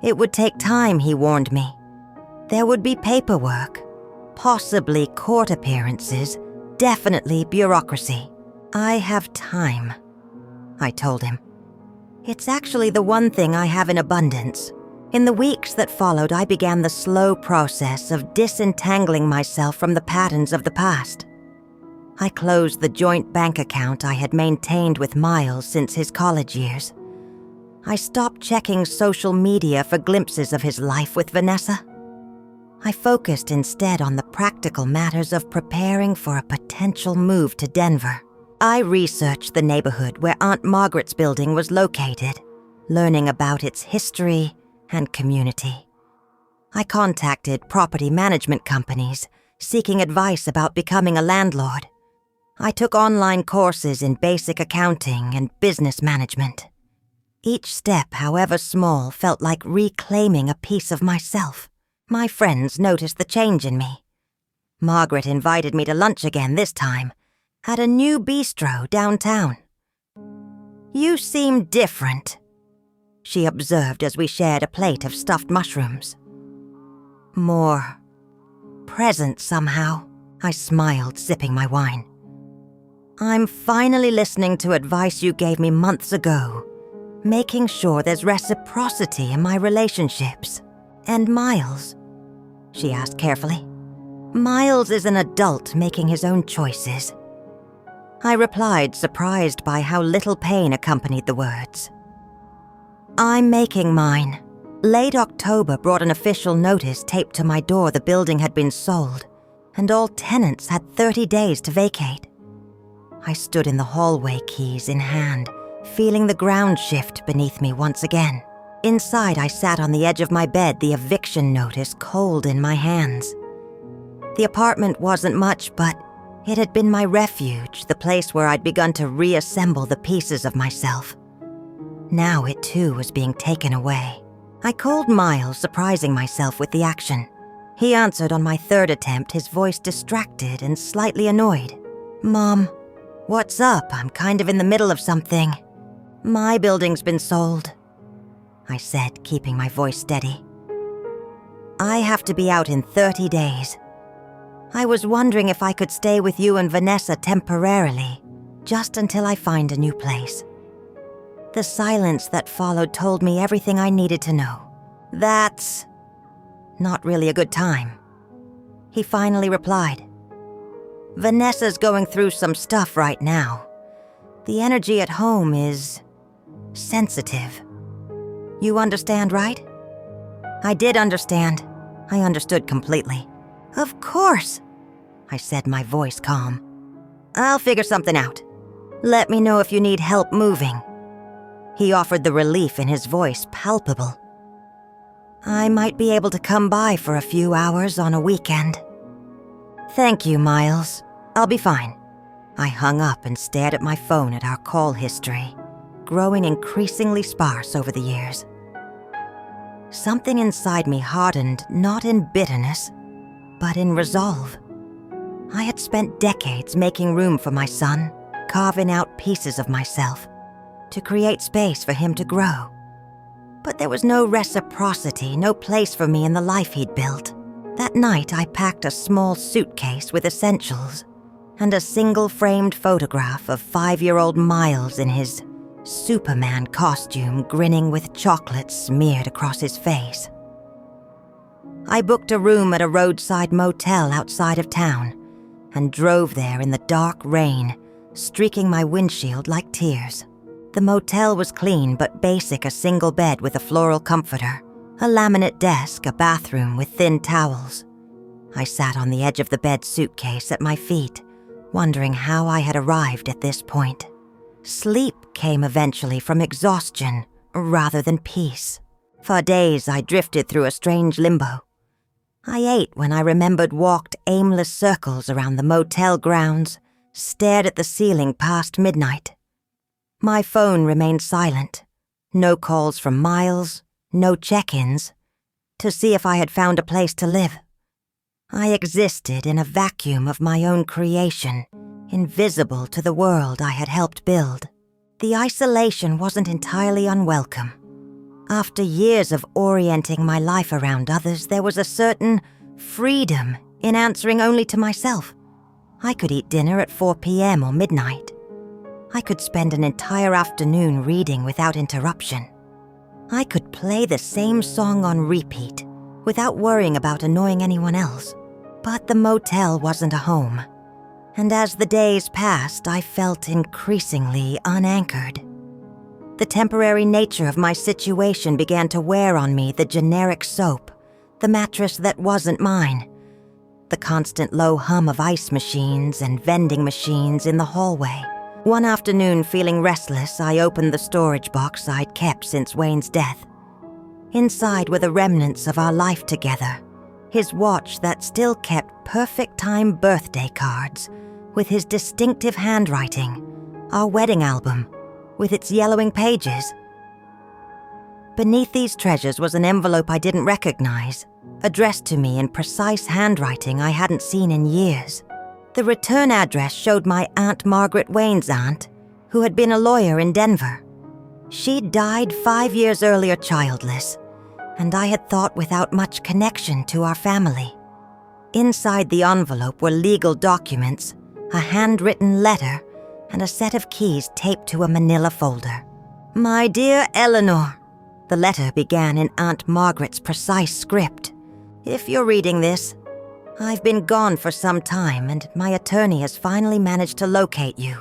It would take time, he warned me. There would be paperwork, possibly court appearances, definitely bureaucracy. "I have time," I told him. "It's actually the one thing I have in abundance." In the weeks that followed, I began the slow process of disentangling myself from the patterns of the past. I closed the joint bank account I had maintained with Miles since his college years. I stopped checking social media for glimpses of his life with Vanessa. I focused instead on the practical matters of preparing for a potential move to Denver. I researched the neighborhood where Aunt Margaret's building was located, learning about its history and community. I contacted property management companies, seeking advice about becoming a landlord. I took online courses in basic accounting and business management. Each step, however small, felt like reclaiming a piece of myself. My friends noticed the change in me. Margaret invited me to lunch again this time, at a new bistro downtown. "You seem different," she observed as we shared a plate of stuffed mushrooms. "More present somehow," I smiled, sipping my wine. "I'm finally listening to advice you gave me months ago, making sure there's reciprocity in my relationships. And Miles?" she asked carefully. "Miles is an adult making his own choices." I replied, surprised by how little pain accompanied the words. "I'm making mine. Late October brought an official notice taped to my door the building had been sold, and all tenants had 30 days to vacate." I stood in the hallway, keys in hand, feeling the ground shift beneath me once again. Inside, I sat on the edge of my bed, the eviction notice cold in my hands. The apartment wasn't much, but it had been my refuge, the place where I'd begun to reassemble the pieces of myself. Now it too was being taken away. I called Miles, surprising myself with the action. He answered on my third attempt, his voice distracted and slightly annoyed. "Mom, what's up? I'm kind of in the middle of something." "My building's been sold," I said, keeping my voice steady. "I have to be out in 30 days. I was wondering if I could stay with you and Vanessa temporarily, just until I find a new place." The silence that followed told me everything I needed to know. "That's not really a good time," he finally replied. "Vanessa's going through some stuff right now. The energy at home is sensitive. You understand, right?" I did understand. I understood completely. "Of course," I said, my voice calm. "I'll figure something out. Let me know if you need help moving." He offered, the relief in his voice palpable. "I might be able to come by for a few hours on a weekend." "Thank you, Miles. I'll be fine." I hung up and stared at my phone at our call history, growing increasingly sparse over the years. Something inside me hardened, not in bitterness, but in resolve. I had spent decades making room for my son, carving out pieces of myself, to create space for him to grow. But there was no reciprocity, no place for me in the life he'd built. That night, I packed a small suitcase with essentials and a single-framed photograph of 5-year-old Miles in his Superman costume, grinning with chocolate smeared across his face. I booked a room at a roadside motel outside of town and drove there in the dark rain, streaking my windshield like tears. The motel was clean but basic, a single bed with a floral comforter, a laminate desk, a bathroom with thin towels. I sat on the edge of the bed, suitcase at my feet, wondering how I had arrived at this point. Sleep came eventually from exhaustion rather than peace. For days I drifted through a strange limbo. I ate when I remembered, walked aimless circles around the motel grounds, stared at the ceiling past midnight. My phone remained silent. No calls from Miles, no check-ins, to see if I had found a place to live. I existed in a vacuum of my own creation, invisible to the world I had helped build. The isolation wasn't entirely unwelcome. After years of orienting my life around others, there was a certain freedom in answering only to myself. I could eat dinner at 4 p.m. or midnight. I could spend an entire afternoon reading without interruption. I could play the same song on repeat without worrying about annoying anyone else. But the motel wasn't a home, And as the days passed, I felt increasingly unanchored. The temporary nature of my situation began to wear on me the generic soap, the mattress that wasn't mine, the constant low hum of ice machines and vending machines in the hallway. One afternoon, feeling restless, I opened the storage box I'd kept since Wayne's death. Inside were the remnants of our life together, his watch that still kept perfect time birthday cards, with his distinctive handwriting, our wedding album, with its yellowing pages. Beneath these treasures was an envelope I didn't recognize, addressed to me in precise handwriting I hadn't seen in years. The return address showed my Aunt Margaret Wayne's aunt, who had been a lawyer in Denver. She'd died 5 years earlier childless, and I had thought without much connection to our family. Inside the envelope were legal documents, a handwritten letter, and a set of keys taped to a manila folder. "My dear Eleanor," the letter began in Aunt Margaret's precise script. "If you're reading this, I've been gone for some time and my attorney has finally managed to locate you.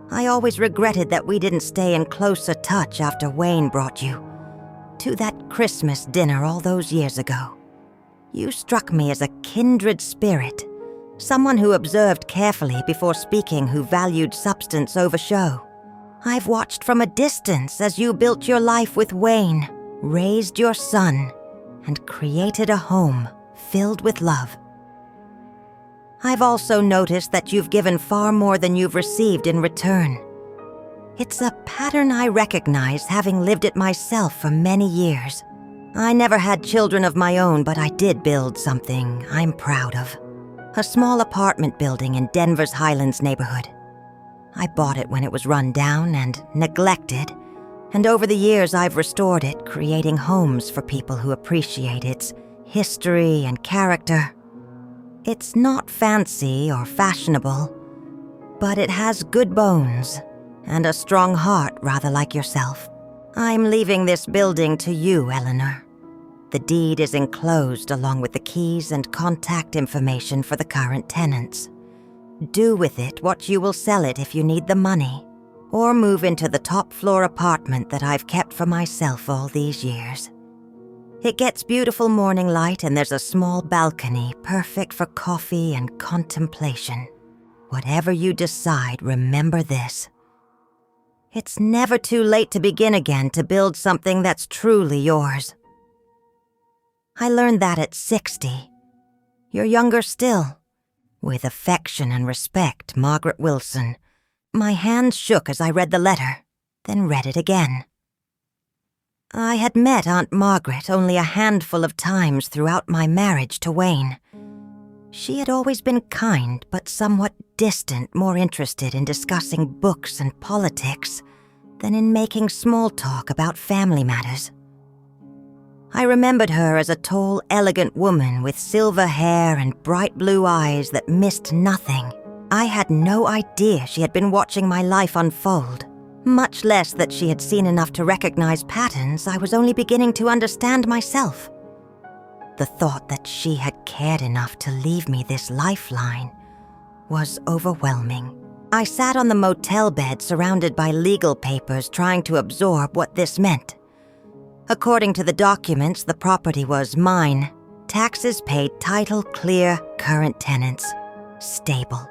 I always regretted that we didn't stay in closer touch after Wayne brought you to that Christmas dinner all those years ago. You struck me as a kindred spirit, someone who observed carefully before speaking, who valued substance over show. I've watched from a distance as you built your life with Wayne, raised your son, and created a home filled with love. I've also noticed that you've given far more than you've received in return. It's a pattern I recognize, having lived it myself for many years. I never had children of my own, but I did build something I'm proud of. A small apartment building in Denver's Highlands neighborhood. I bought it when it was run down and neglected, and over the years I've restored it, creating homes for people who appreciate its history and character. It's not fancy or fashionable, but it has good bones and a strong heart, rather like yourself. I'm leaving this building to you, Eleanor. The deed is enclosed along with the keys and contact information for the current tenants. Do with it what you will sell it if you need the money, or move into the top-floor apartment that I've kept for myself all these years. It gets beautiful morning light and there's a small balcony perfect for coffee and contemplation. Whatever you decide, remember this. It's never too late to begin again, to build something that's truly yours. I learned that at 60. You're younger still. With affection and respect, Margaret Wilson. My hands shook as I read the letter, then read it again. I had met Aunt Margaret only a handful of times throughout my marriage to Wayne. She had always been kind, but somewhat distant, more interested in discussing books and politics than in making small talk about family matters. I remembered her as a tall, elegant woman with silver hair and bright blue eyes that missed nothing. I had no idea she had been watching my life unfold, much less that she had seen enough to recognize patterns I was only beginning to understand myself. The thought that she had cared enough to leave me this lifeline was overwhelming. I sat on the motel bed surrounded by legal papers, trying to absorb what this meant. According to the documents, the property was mine. Taxes paid, title clear, current tenants. Stable.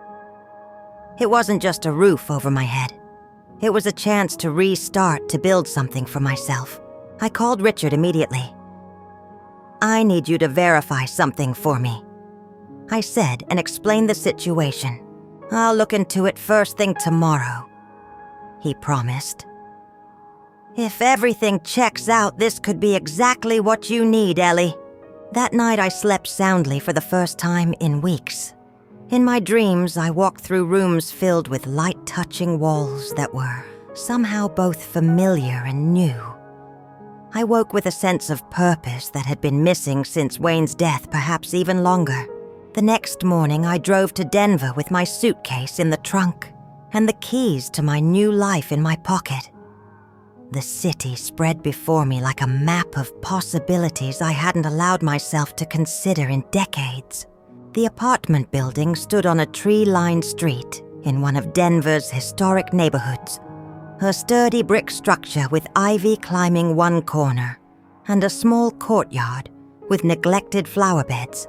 It wasn't just a roof over my head. It was a chance to restart, to build something for myself. I called Richard immediately. "I need you to verify something for me," I said, and explained the situation. "I'll look into it first thing tomorrow," he promised. "If everything checks out, this could be exactly what you need, Ellie." That night I slept soundly for the first time in weeks. In my dreams, I walked through rooms filled with light-touching walls that were somehow both familiar and new. I woke with a sense of purpose that had been missing since Wayne's death, perhaps even longer. The next morning, I drove to Denver with my suitcase in the trunk and the keys to my new life in my pocket. The city spread before me like a map of possibilities I hadn't allowed myself to consider in decades. The apartment building stood on a tree-lined street in one of Denver's historic neighborhoods, a sturdy brick structure with ivy climbing one corner and a small courtyard with neglected flower beds.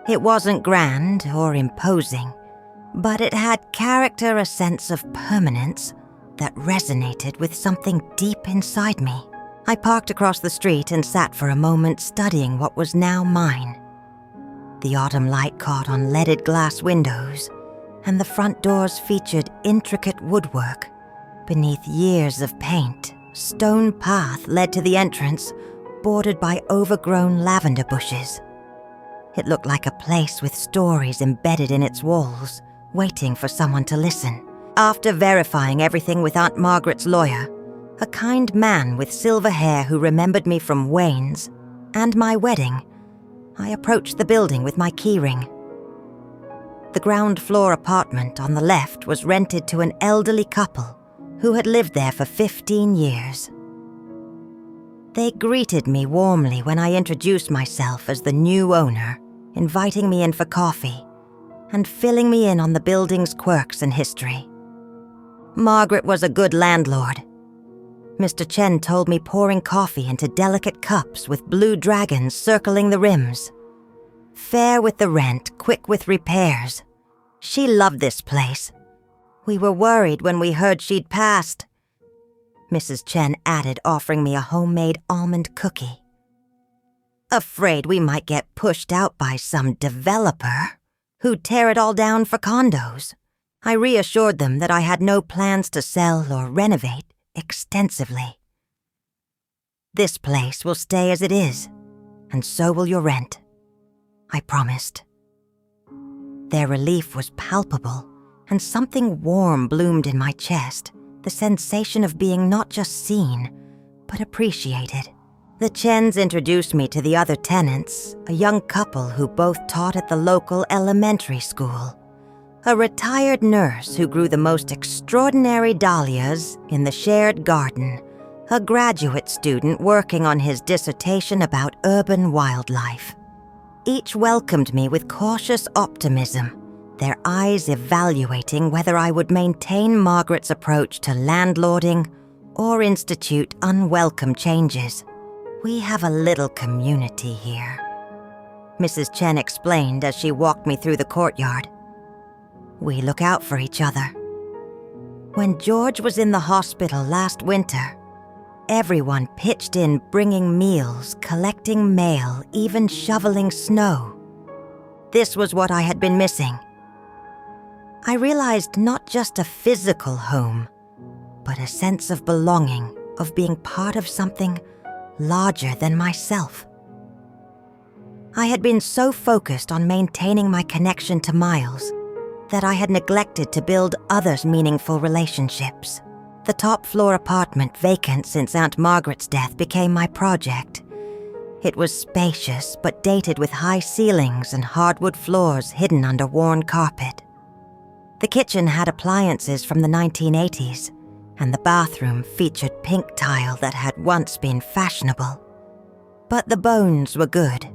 It wasn't grand or imposing, but it had character, a sense of permanence that resonated with something deep inside me. I parked across the street and sat for a moment studying what was now mine. The autumn light caught on leaded glass windows, and the front doors featured intricate woodwork. Beneath years of paint, stone path led to the entrance, bordered by overgrown lavender bushes. It looked like a place with stories embedded in its walls, waiting for someone to listen. After verifying everything with Aunt Margaret's lawyer, a kind man with silver hair who remembered me from Wayne's and my wedding, I approached the building with my keyring. The ground floor apartment on the left was rented to an elderly couple who had lived there for 15 years. They greeted me warmly when I introduced myself as the new owner, inviting me in for coffee and filling me in on the building's quirks and history. Margaret was a good landlord. Mr. Chen told me pouring coffee into delicate cups with blue dragons circling the rims. Fair with the rent, quick with repairs. She loved this place. We were worried when we heard she'd passed. Mrs. Chen added, offering me a homemade almond cookie. Afraid we might get pushed out by some developer who'd tear it all down for condos. I reassured them that I had no plans to sell or renovate extensively. This place will stay as it is, and so will your rent, I promised. Their relief was palpable, and something warm bloomed in my chest, the sensation of being not just seen, but appreciated. The Chens introduced me to the other tenants, a young couple who both taught at the local elementary school. A retired nurse who grew the most extraordinary dahlias in the shared garden, a graduate student working on his dissertation about urban wildlife. Each welcomed me with cautious optimism, their eyes evaluating whether I would maintain Margaret's approach to landlording or institute unwelcome changes. We have a little community here, Mrs. Chen explained as she walked me through the courtyard. We look out for each other. When George was in the hospital last winter, everyone pitched in, bringing meals, collecting mail, even shoveling snow. This was what I had been missing. I realized not just a physical home, but a sense of belonging, of being part of something larger than myself. I had been so focused on maintaining my connection to Miles that I had neglected to build others' meaningful relationships. The top-floor apartment, vacant since Aunt Margaret's death, became my project. It was spacious but dated, with high ceilings and hardwood floors hidden under worn carpet. The kitchen had appliances from the 1980s, and the bathroom featured pink tile that had once been fashionable. But the bones were good,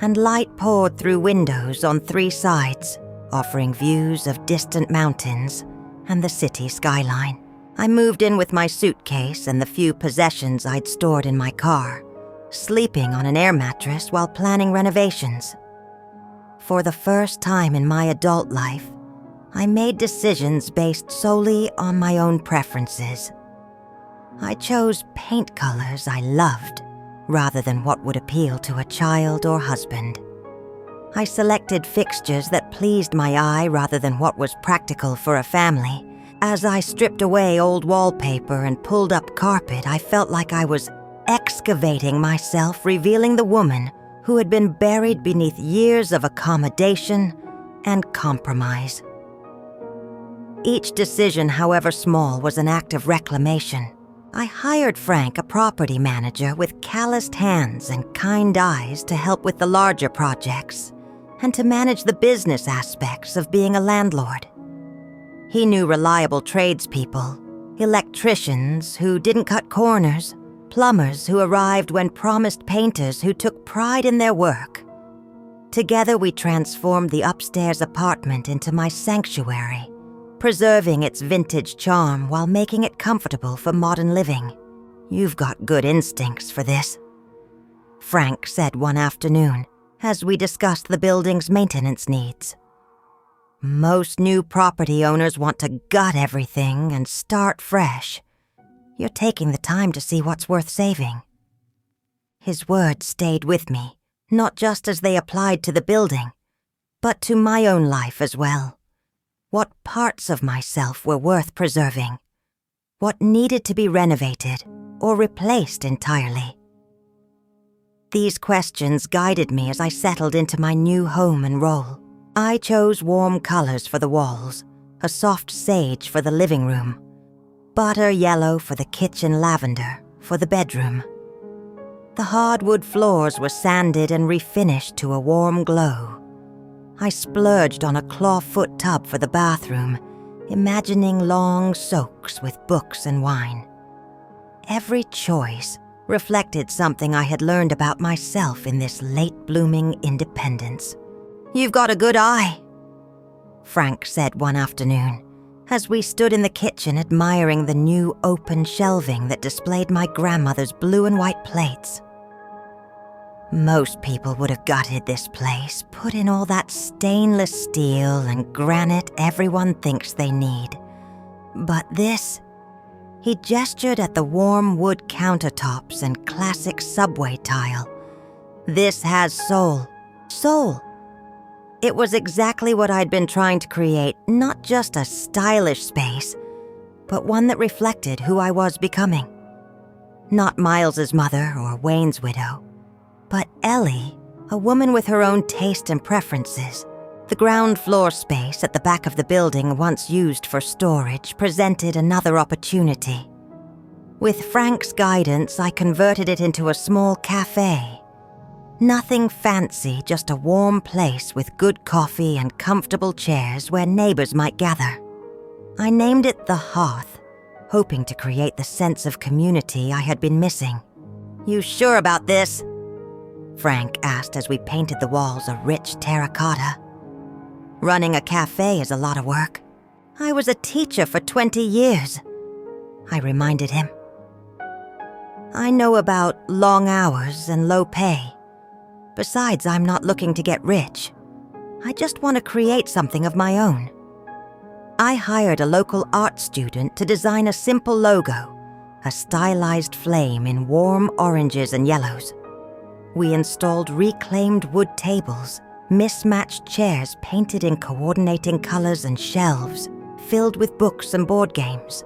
and light poured through windows on 3 sides, offering views of distant mountains and the city skyline. I moved in with my suitcase and the few possessions I'd stored in my car, sleeping on an air mattress while planning renovations. For the first time in my adult life, I made decisions based solely on my own preferences. I chose paint colors I loved rather than what would appeal to a child or husband. I selected fixtures that pleased my eye rather than what was practical for a family. As I stripped away old wallpaper and pulled up carpet, I felt like I was excavating myself, revealing the woman who had been buried beneath years of accommodation and compromise. Each decision, however small, was an act of reclamation. I hired Frank, a property manager with calloused hands and kind eyes, to help with the larger projects and to manage the business aspects of being a landlord. He knew reliable tradespeople, electricians who didn't cut corners, plumbers who arrived when promised, painters who took pride in their work. Together we transformed the upstairs apartment into my sanctuary, preserving its vintage charm while making it comfortable for modern living. "You've got good instincts for this," Frank said one afternoon as we discussed the building's maintenance needs. "Most new property owners want to gut everything and start fresh. You're taking the time to see what's worth saving." His words stayed with me, not just as they applied to the building, but to my own life as well. What parts of myself were worth preserving? What needed to be renovated or replaced entirely? These questions guided me as I settled into my new home and role. I chose warm colors for the walls, a soft sage for the living room, butter yellow for the kitchen, lavender for the bedroom. The hardwood floors were sanded and refinished to a warm glow. I splurged on a clawfoot tub for the bathroom, imagining long soaks with books and wine. Every choice reflected something I had learned about myself in this late-blooming independence. "You've got a good eye," Frank said one afternoon, as we stood in the kitchen admiring the new open shelving that displayed my grandmother's blue and white plates. "Most people would have gutted this place, put in all that stainless steel and granite everyone thinks they need. But this..." He gestured at the warm wood countertops and classic subway tile. "This has soul. Soul." It was exactly what I'd been trying to create, not just a stylish space, but one that reflected who I was becoming. Not Miles's mother or Wayne's widow, but Ellie, a woman with her own taste and preferences. The ground floor space at the back of the building, once used for storage, presented another opportunity. With Frank's guidance, I converted it into a small cafe. Nothing fancy, just a warm place with good coffee and comfortable chairs where neighbors might gather. I named it The Hearth, hoping to create the sense of community I had been missing. "You sure about this?" Frank asked as we painted the walls a rich terracotta. "Running a cafe is a lot of work. I was a teacher for 20 years, I reminded him. "I know about long hours and low pay. Besides, I'm not looking to get rich. I just want to create something of my own." I hired a local art student to design a simple logo, a stylized flame in warm oranges and yellows. We installed reclaimed wood tables, mismatched chairs painted in coordinating colors, and shelves filled with books and board games.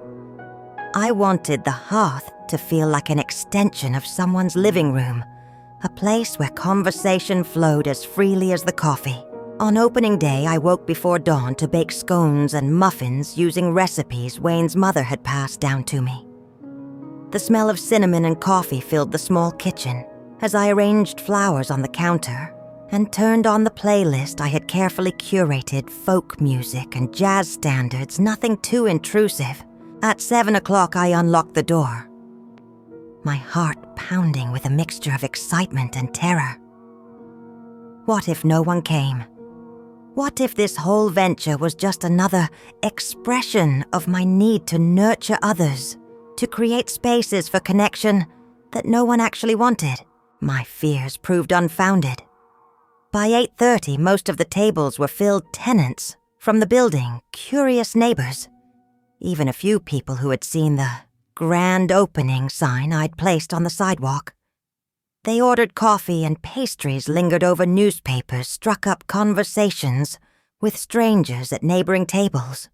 I wanted the hearth to feel like an extension of someone's living room, a place where conversation flowed as freely as the coffee. On opening day, I woke before dawn to bake scones and muffins using recipes Wayne's mother had passed down to me. The smell of cinnamon and coffee filled the small kitchen as I arranged flowers on the counter and turned on the playlist I had carefully curated, folk music and jazz standards, nothing too intrusive. At 7 o'clock, I unlocked the door, my heart pounding with a mixture of excitement and terror. What if no one came? What if this whole venture was just another expression of my need to nurture others, to create spaces for connection that no one actually wanted? My fears proved unfounded. By 8:30, most of the tables were filled tenants from the building, curious neighbors, even a few people who had seen the grand opening sign I'd placed on the sidewalk. They ordered coffee, and pastries lingered over newspapers, struck up conversations with strangers at neighboring tables.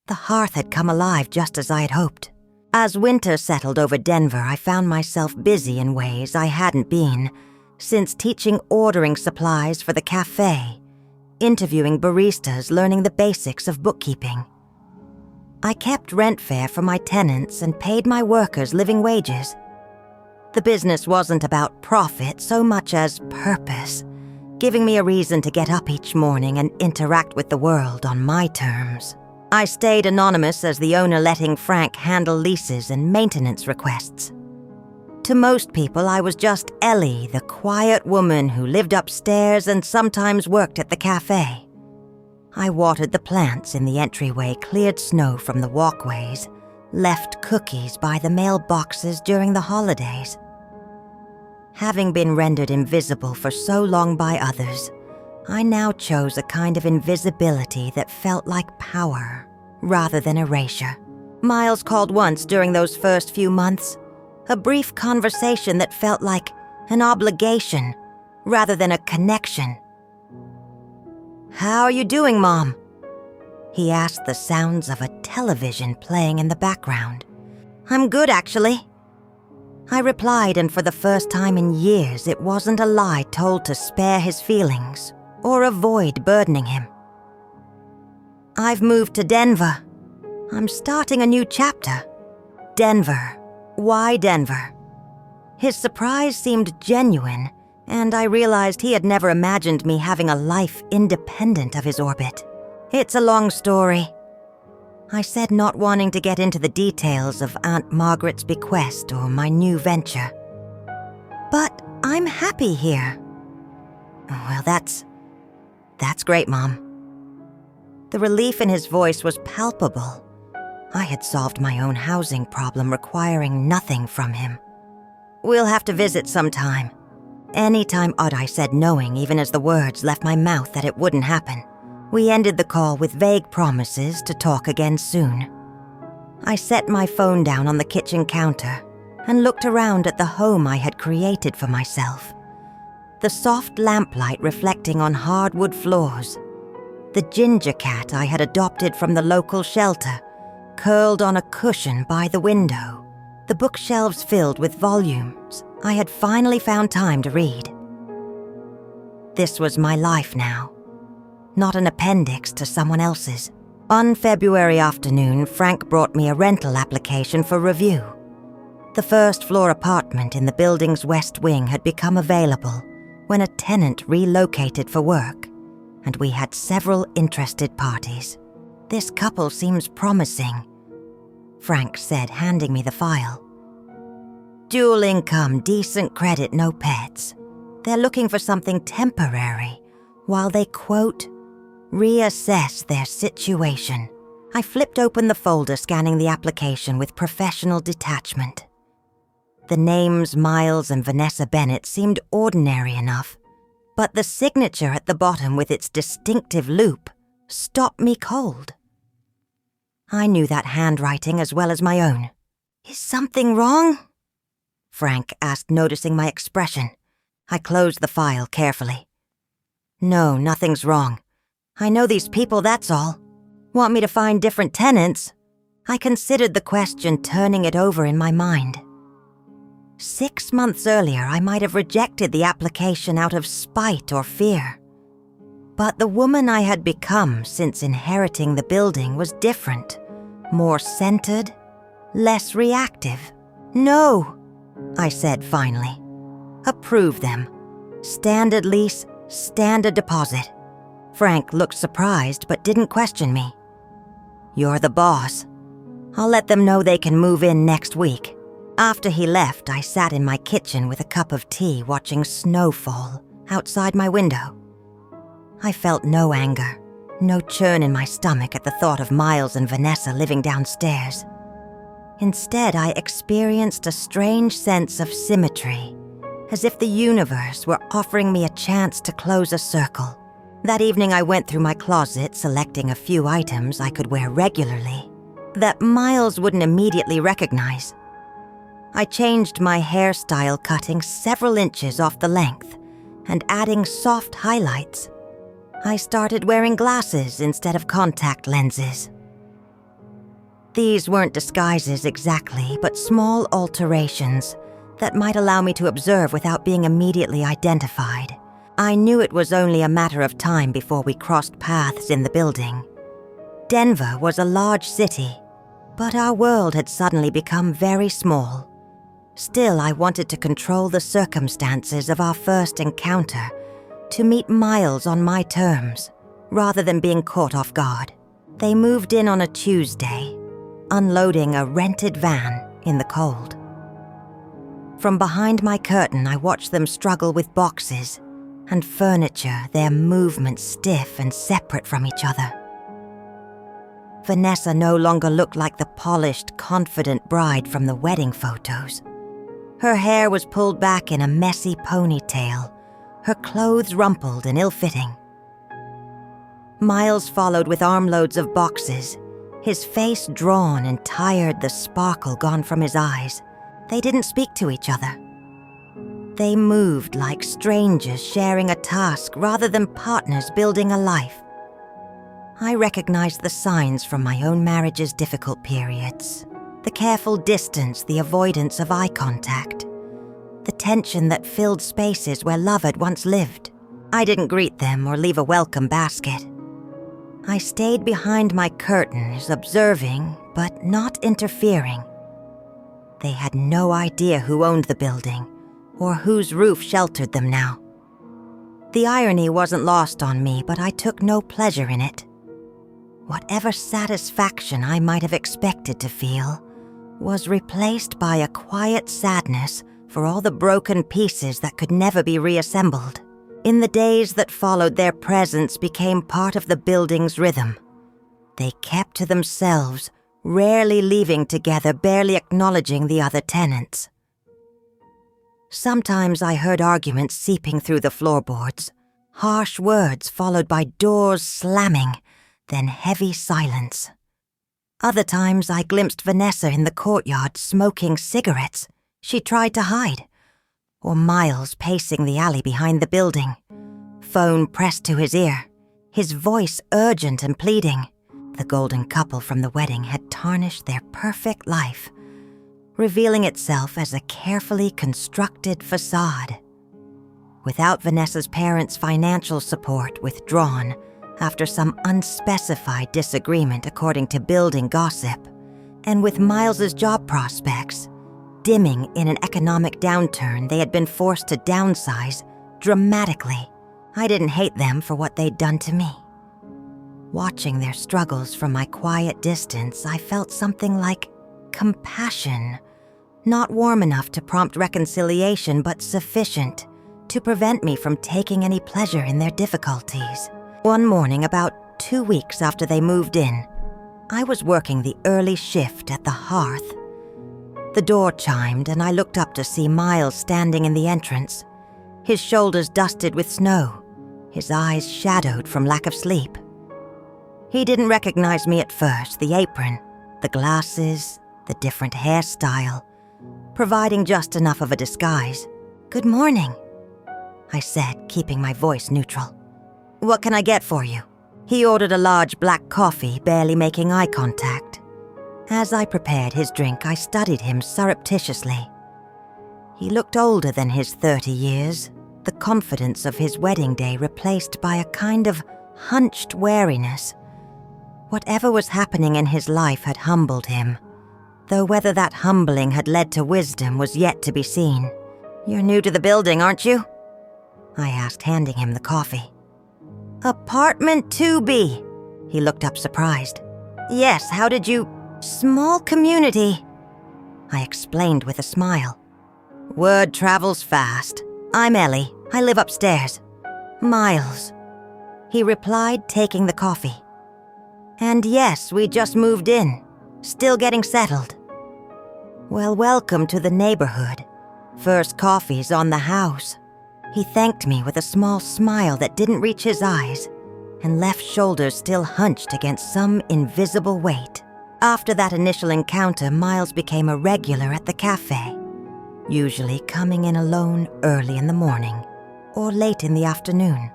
The hearth had come alive just as I had hoped. As winter settled over Denver, I found myself busy in ways I hadn't been since teaching ordering supplies for the cafe, interviewing baristas, learning the basics of bookkeeping. I kept rent fare for my tenants and paid my workers living wages. The business wasn't about profit so much as purpose, giving me a reason to get up each morning and interact with the world on my terms. I stayed anonymous as the owner, letting Frank handle leases and maintenance requests. To most people, I was just Ellie, the quiet woman who lived upstairs and sometimes worked at the cafe. I watered the plants in the entryway, cleared snow from the walkways, left cookies by the mailboxes during the holidays. Having been rendered invisible for so long by others, I now chose a kind of invisibility that felt like power rather than erasure. Miles called once during those first few months, a brief conversation that felt like an obligation rather than a connection. "How are you doing, Mom?" he asked, the sounds of a television playing in the background. "I'm good, actually." I replied, and for the first time in years, it wasn't a lie told to spare his feelings or avoid burdening him. "I've moved to Denver. I'm starting a new chapter." Denver. Why Denver? His surprise seemed genuine, and I realized he had never imagined me having a life independent of his orbit. "It's a long story," I said, not wanting to get into the details of Aunt Margaret's bequest or my new venture. "But I'm happy here." "Well, that's great, Mom." The relief in his voice was palpable. I had solved my own housing problem, requiring nothing from him. "We'll have to visit sometime." Anytime I said, knowing even as the words left my mouth that it wouldn't happen. We ended the call with vague promises to talk again soon. I set my phone down on the kitchen counter and looked around at the home I had created for myself. The soft lamplight reflecting on hardwood floors. The ginger cat I had adopted from the local shelter, curled on a cushion by the window. The bookshelves filled with volumes I had finally found time to read. This was my life now, not an appendix to someone else's. On February afternoon, Frank brought me a rental application for review. The first-floor apartment in the building's west wing had become available when a tenant relocated for work, and we had several interested parties. "This couple seems promising," Frank said, handing me the file. "Dual income, decent credit, no pets. They're looking for something temporary while they, quote, reassess their situation." I flipped open the folder, scanning the application with professional detachment. The names Miles and Vanessa Bennett seemed ordinary enough, but the signature at the bottom with its distinctive loop stopped me cold. I knew that handwriting as well as my own. "Is something wrong?" Frank asked, noticing my expression. I closed the file carefully. "No, nothing's wrong. I know these people, that's all. Want me to find different tenants?" I considered the question, turning it over in my mind. 6 months earlier, I might have rejected the application out of spite or fear. But the woman I had become since inheriting the building was different, more centered, less reactive. "No," I said finally. "Approve them. Standard lease, standard deposit." Frank looked surprised but didn't question me. "You're the boss. I'll let them know they can move in next week." After he left, I sat in my kitchen with a cup of tea, watching snow fall outside my window. I felt no anger, no churn in my stomach at the thought of Miles and Vanessa living downstairs. Instead, I experienced a strange sense of symmetry, as if the universe were offering me a chance to close a circle. That evening, I went through my closet, selecting a few items I could wear regularly that Miles wouldn't immediately recognize. I changed my hairstyle, cutting several inches off the length and adding soft highlights. I started wearing glasses instead of contact lenses. These weren't disguises exactly, but small alterations that might allow me to observe without being immediately identified. I knew it was only a matter of time before we crossed paths in the building. Denver was a large city, but our world had suddenly become very small. Still, I wanted to control the circumstances of our first encounter, to meet Miles on my terms, rather than being caught off guard. They moved in on a Tuesday, unloading a rented van in the cold. From behind my curtain, I watched them struggle with boxes and furniture, their movements stiff and separate from each other. Vanessa no longer looked like the polished, confident bride from the wedding photos. Her hair was pulled back in a messy ponytail, her clothes rumpled and ill-fitting. Miles followed with armloads of boxes, his face drawn and tired, the sparkle gone from his eyes. They didn't speak to each other. They moved like strangers sharing a task rather than partners building a life. I recognized the signs from my own marriage's difficult periods. The careful distance, the avoidance of eye contact. The tension that filled spaces where love had once lived. I didn't greet them or leave a welcome basket. I stayed behind my curtains, observing, but not interfering. They had no idea who owned the building, or whose roof sheltered them now. The irony wasn't lost on me, but I took no pleasure in it. Whatever satisfaction I might have expected to feel was replaced by a quiet sadness for all the broken pieces that could never be reassembled. In the days that followed, their presence became part of the building's rhythm. They kept to themselves, rarely leaving together, barely acknowledging the other tenants. Sometimes I heard arguments seeping through the floorboards, harsh words followed by doors slamming, then heavy silence. Other times I glimpsed Vanessa in the courtyard smoking cigarettes she tried to hide, or Miles pacing the alley behind the building, phone pressed to his ear, his voice urgent and pleading. The golden couple from the wedding had tarnished their perfect life, revealing itself as a carefully constructed facade. Without Vanessa's parents' financial support withdrawn after some unspecified disagreement according to building gossip, and with Miles's job prospects dimming in an economic downturn, they had been forced to downsize dramatically. I didn't hate them for what they'd done to me. Watching their struggles from my quiet distance, I felt something like compassion, not warm enough to prompt reconciliation, but sufficient to prevent me from taking any pleasure in their difficulties. One morning, about 2 weeks after they moved in, I was working the early shift at the hearth. The door chimed, and I looked up to see Miles standing in the entrance, his shoulders dusted with snow, his eyes shadowed from lack of sleep. He didn't recognize me at first, the apron, the glasses, the different hairstyle, providing just enough of a disguise. "Good morning," I said, keeping my voice neutral. "What can I get for you?" He ordered a large black coffee, barely making eye contact. As I prepared his drink, I studied him surreptitiously. He looked older than his 30 years, the confidence of his wedding day replaced by a kind of hunched wariness. Whatever was happening in his life had humbled him, though whether that humbling had led to wisdom was yet to be seen. "You're new to the building, aren't you?" I asked, handing him the coffee. "Apartment 2B. He looked up surprised. "Yes, how did you—" "Small community," I explained with a smile. "Word travels fast. I'm Ellie. I live upstairs." "Miles," he replied, taking the coffee. "And yes, we just moved in. Still getting settled." "Well, welcome to the neighborhood. First coffee's on the house." He thanked me with a small smile that didn't reach his eyes, and left shoulders still hunched against some invisible weight. After that initial encounter, Miles became a regular at the cafe, usually coming in alone early in the morning or late in the afternoon.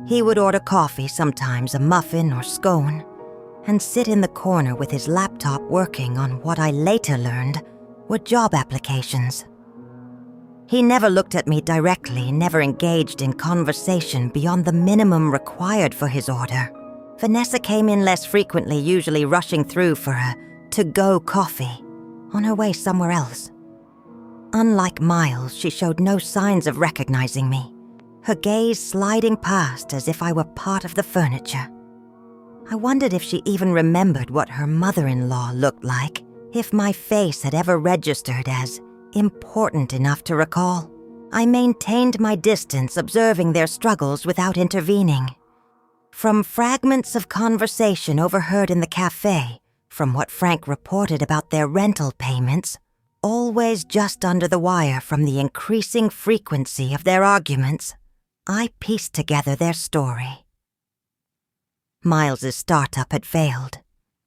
He would order coffee, sometimes a muffin or scone, and sit in the corner with his laptop working on what I later learned were job applications. He never looked at me directly, never engaged in conversation beyond the minimum required for his order. Vanessa came in less frequently, usually rushing through for a to-go coffee, on her way somewhere else. Unlike Miles, she showed no signs of recognizing me, her gaze sliding past as if I were part of the furniture. I wondered if she even remembered what her mother-in-law looked like, if my face had ever registered as important enough to recall. I maintained my distance, observing their struggles without intervening. From fragments of conversation overheard in the cafe, from what Frank reported about their rental payments, always just under the wire from the increasing frequency of their arguments, I pieced together their story. Miles's startup had failed.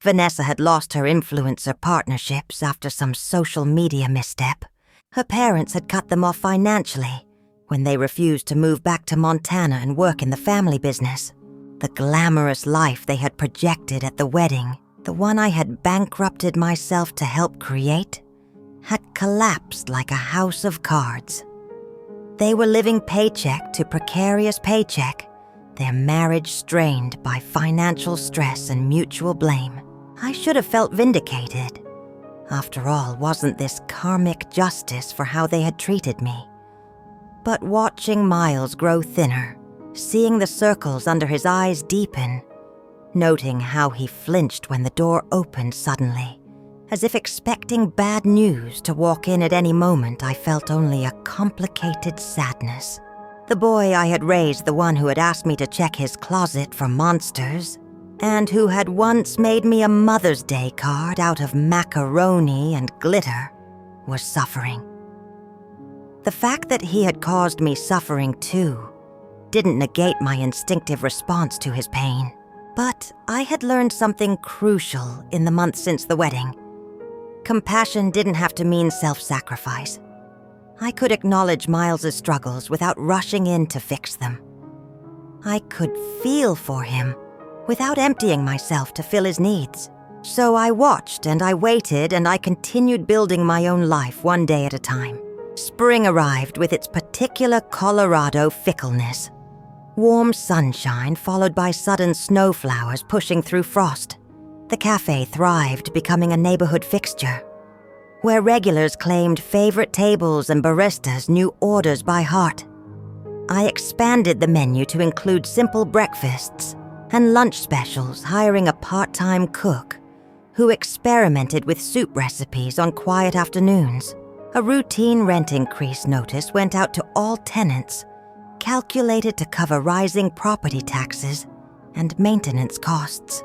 Vanessa had lost her influencer partnerships after some social media misstep. Her parents had cut them off financially when they refused to move back to Montana and work in the family business. The glamorous life they had projected at the wedding, the one I had bankrupted myself to help create, had collapsed like a house of cards. They were living paycheck to precarious paycheck, their marriage strained by financial stress and mutual blame. I should have felt vindicated. After all, wasn't this karmic justice for how they had treated me? But watching Miles grow thinner, seeing the circles under his eyes deepen, noting how he flinched when the door opened suddenly, as if expecting bad news to walk in at any moment, I felt only a complicated sadness. The boy I had raised, the one who had asked me to check his closet for monsters, and who had once made me a Mother's Day card out of macaroni and glitter, was suffering. The fact that he had caused me suffering too didn't negate my instinctive response to his pain. But I had learned something crucial in the months since the wedding. Compassion didn't have to mean self-sacrifice. I could acknowledge Miles's struggles without rushing in to fix them. I could feel for him without emptying myself to fill his needs. So I watched and I waited and I continued building my own life one day at a time. Spring arrived with its particular Colorado fickleness. Warm sunshine followed by sudden snowflowers pushing through frost. The cafe thrived, becoming a neighborhood fixture, where regulars claimed favorite tables and baristas knew orders by heart. I expanded the menu to include simple breakfasts and lunch specials, hiring a part-time cook who experimented with soup recipes on quiet afternoons. A routine rent increase notice went out to all tenants, calculated to cover rising property taxes and maintenance costs.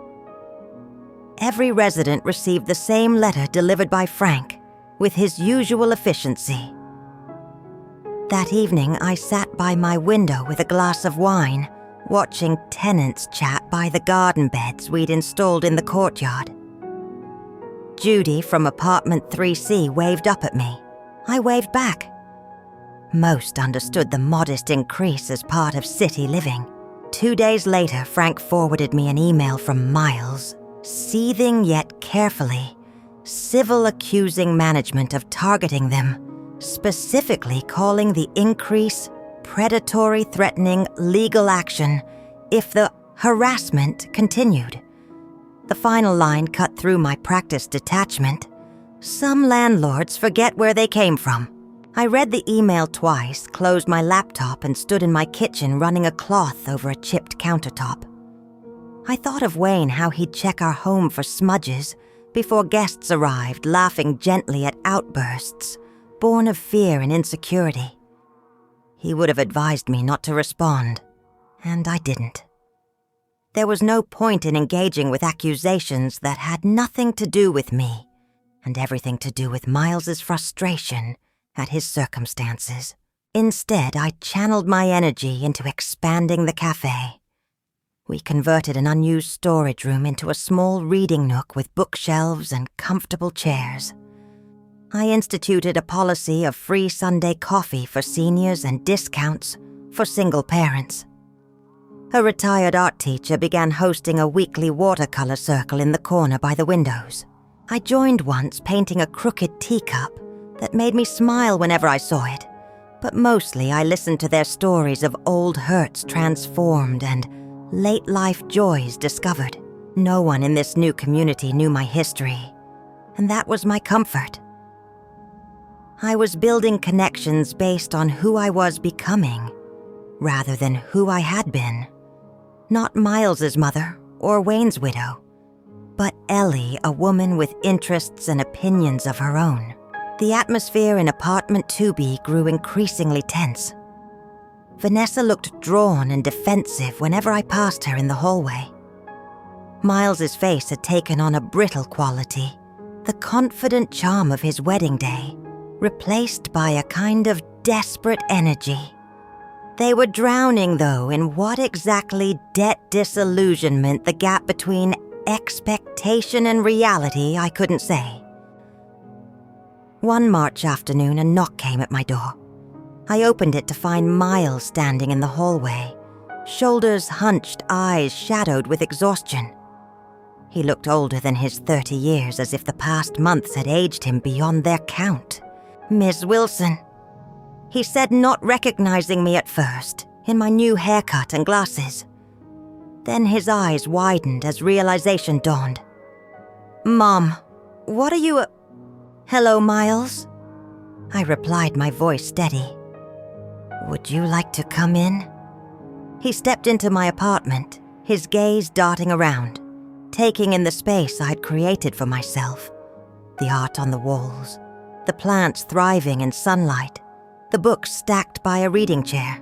Every resident received the same letter delivered by Frank, with his usual efficiency. That evening, I sat by my window with a glass of wine, watching tenants chat by the garden beds we'd installed in the courtyard. Judy from apartment 3C waved up at me. I waved back. Most understood the modest increase as part of city living. 2 days later, Frank forwarded me an email from Miles, seething yet carefully, civil accusing management of targeting them, specifically calling the increase predatory, threatening legal action if the harassment continued. The final line cut through my practiced detachment. Some landlords forget where they came from. I read the email twice, closed my laptop, and stood in my kitchen running a cloth over a chipped countertop. I thought of Wayne, how he'd check our home for smudges before guests arrived, laughing gently at outbursts born of fear and insecurity. He would have advised me not to respond, and I didn't. There was no point in engaging with accusations that had nothing to do with me, and everything to do with Miles's frustration at his circumstances. Instead, I channeled my energy into expanding the cafe. We converted an unused storage room into a small reading nook with bookshelves and comfortable chairs. I instituted a policy of free Sunday coffee for seniors and discounts for single parents. A retired art teacher began hosting a weekly watercolor circle in the corner by the windows. I joined once, painting a crooked teacup that made me smile whenever I saw it, but mostly I listened to their stories of old hurts transformed and late-life joys discovered. No one in this new community knew my history, and that was my comfort. I was building connections based on who I was becoming, rather than who I had been. Not Miles's mother or Wayne's widow, but Ellie, a woman with interests and opinions of her own. The atmosphere in apartment 2B grew increasingly tense. Vanessa looked drawn and defensive whenever I passed her in the hallway. Miles's face had taken on a brittle quality, the confident charm of his wedding day, replaced by a kind of desperate energy. They were drowning, though, in what exactly debt disillusionment the gap between expectation and reality I couldn't say. One March afternoon, a knock came at my door. I opened it to find Miles standing in the hallway, shoulders hunched, eyes shadowed with exhaustion. He looked older than his 30 years, as if the past months had aged him beyond their count. "Miss Wilson," he said, not recognizing me at first, in my new haircut and glasses. Then his eyes widened as realization dawned. "Mom, what are you Hello, Miles?" I replied, my voice steady. "Would you like to come in?" He stepped into my apartment, his gaze darting around, taking in the space I'd created for myself. The art on the walls, the plants thriving in sunlight, the books stacked by a reading chair.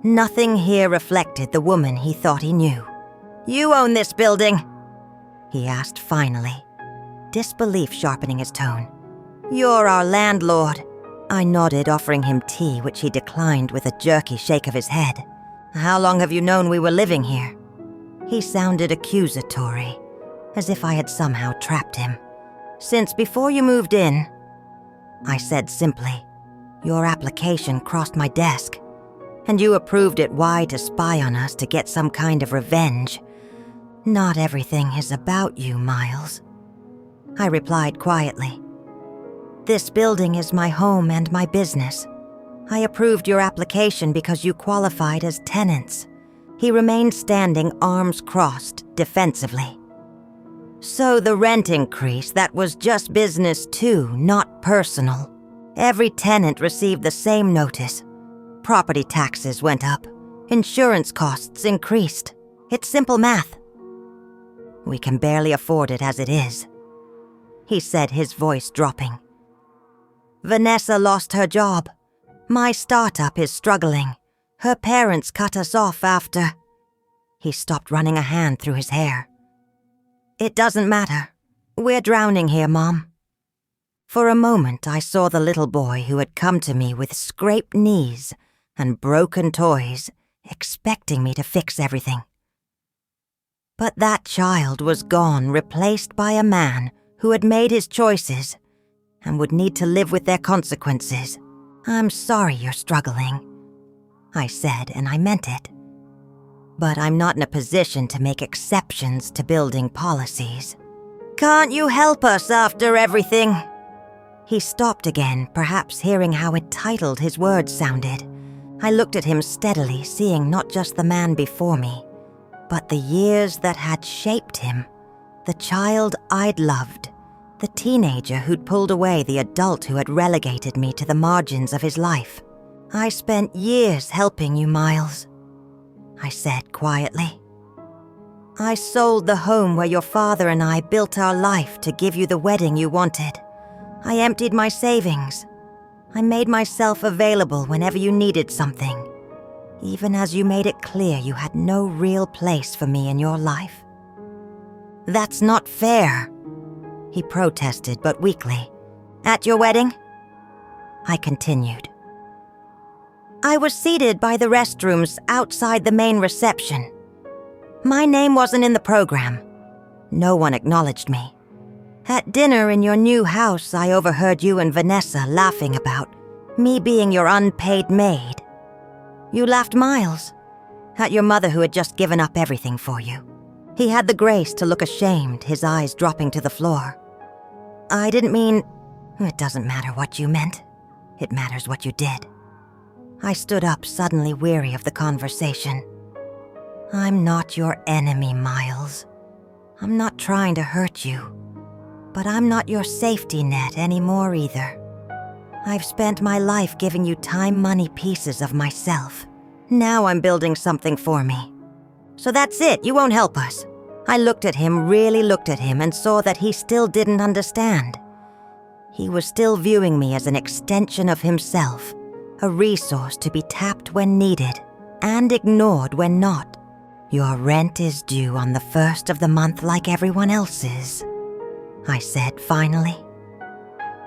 Nothing here reflected the woman he thought he knew. "You own this building?" he asked finally, disbelief sharpening his tone. "You're our landlord." I nodded, offering him tea, which he declined with a jerky shake of his head. "How long have you known we were living here?" He sounded accusatory, as if I had somehow trapped him. "Since before you moved in," I said simply. "Your application crossed my desk, and you approved it. Why to spy on us to get some kind of revenge? Not everything is about you, Miles," I replied quietly. "This building is my home and my business. I approved your application because you qualified as tenants." He remained standing, arms crossed, defensively. "So the rent increase, that was just business too, not personal. Every tenant received the same notice. Property taxes went up. Insurance costs increased. It's simple math. We can barely afford it as it is," he said, his voice dropping. "Vanessa lost her job. My startup is struggling. Her parents cut us off after..." He stopped, running a hand through his hair. "It doesn't matter. We're drowning here, Mom." For a moment, I saw the little boy who had come to me with scraped knees and broken toys, expecting me to fix everything. But that child was gone, replaced by a man who had made his choices and would need to live with their consequences. "I'm sorry you're struggling," I said, and I meant it. "But I'm not in a position to make exceptions to building policies." "Can't you help us after everything?" He stopped again, perhaps hearing how entitled his words sounded. I looked at him steadily, seeing not just the man before me, but the years that had shaped him, the child I'd loved, the teenager who'd pulled away the adult who had relegated me to the margins of his life. "I spent years helping you, Miles," I said quietly. "I sold the home where your father and I built our life to give you the wedding you wanted. I emptied my savings. I made myself available whenever you needed something, even as you made it clear you had no real place for me in your life." "That's not fair," he protested, but weakly. "At your wedding?" I continued. "I was seated by the restrooms outside the main reception. My name wasn't in the program. No one acknowledged me. At dinner in your new house, I overheard you and Vanessa laughing about me being your unpaid maid. You laughed, Miles, at your mother who had just given up everything for you." He had the grace to look ashamed, his eyes dropping to the floor. "I didn't mean..." "It doesn't matter what you meant. It matters what you did." I stood up, suddenly weary of the conversation. "I'm not your enemy, Miles. I'm not trying to hurt you. But I'm not your safety net anymore either. I've spent my life giving you time, money, pieces of myself. Now I'm building something for me. So that's it, you won't help us." I looked at him, really looked at him, and saw that he still didn't understand. He was still viewing me as an extension of himself, a resource to be tapped when needed and ignored when not. "Your rent is due on the 1st of the month like everyone else's," I said finally.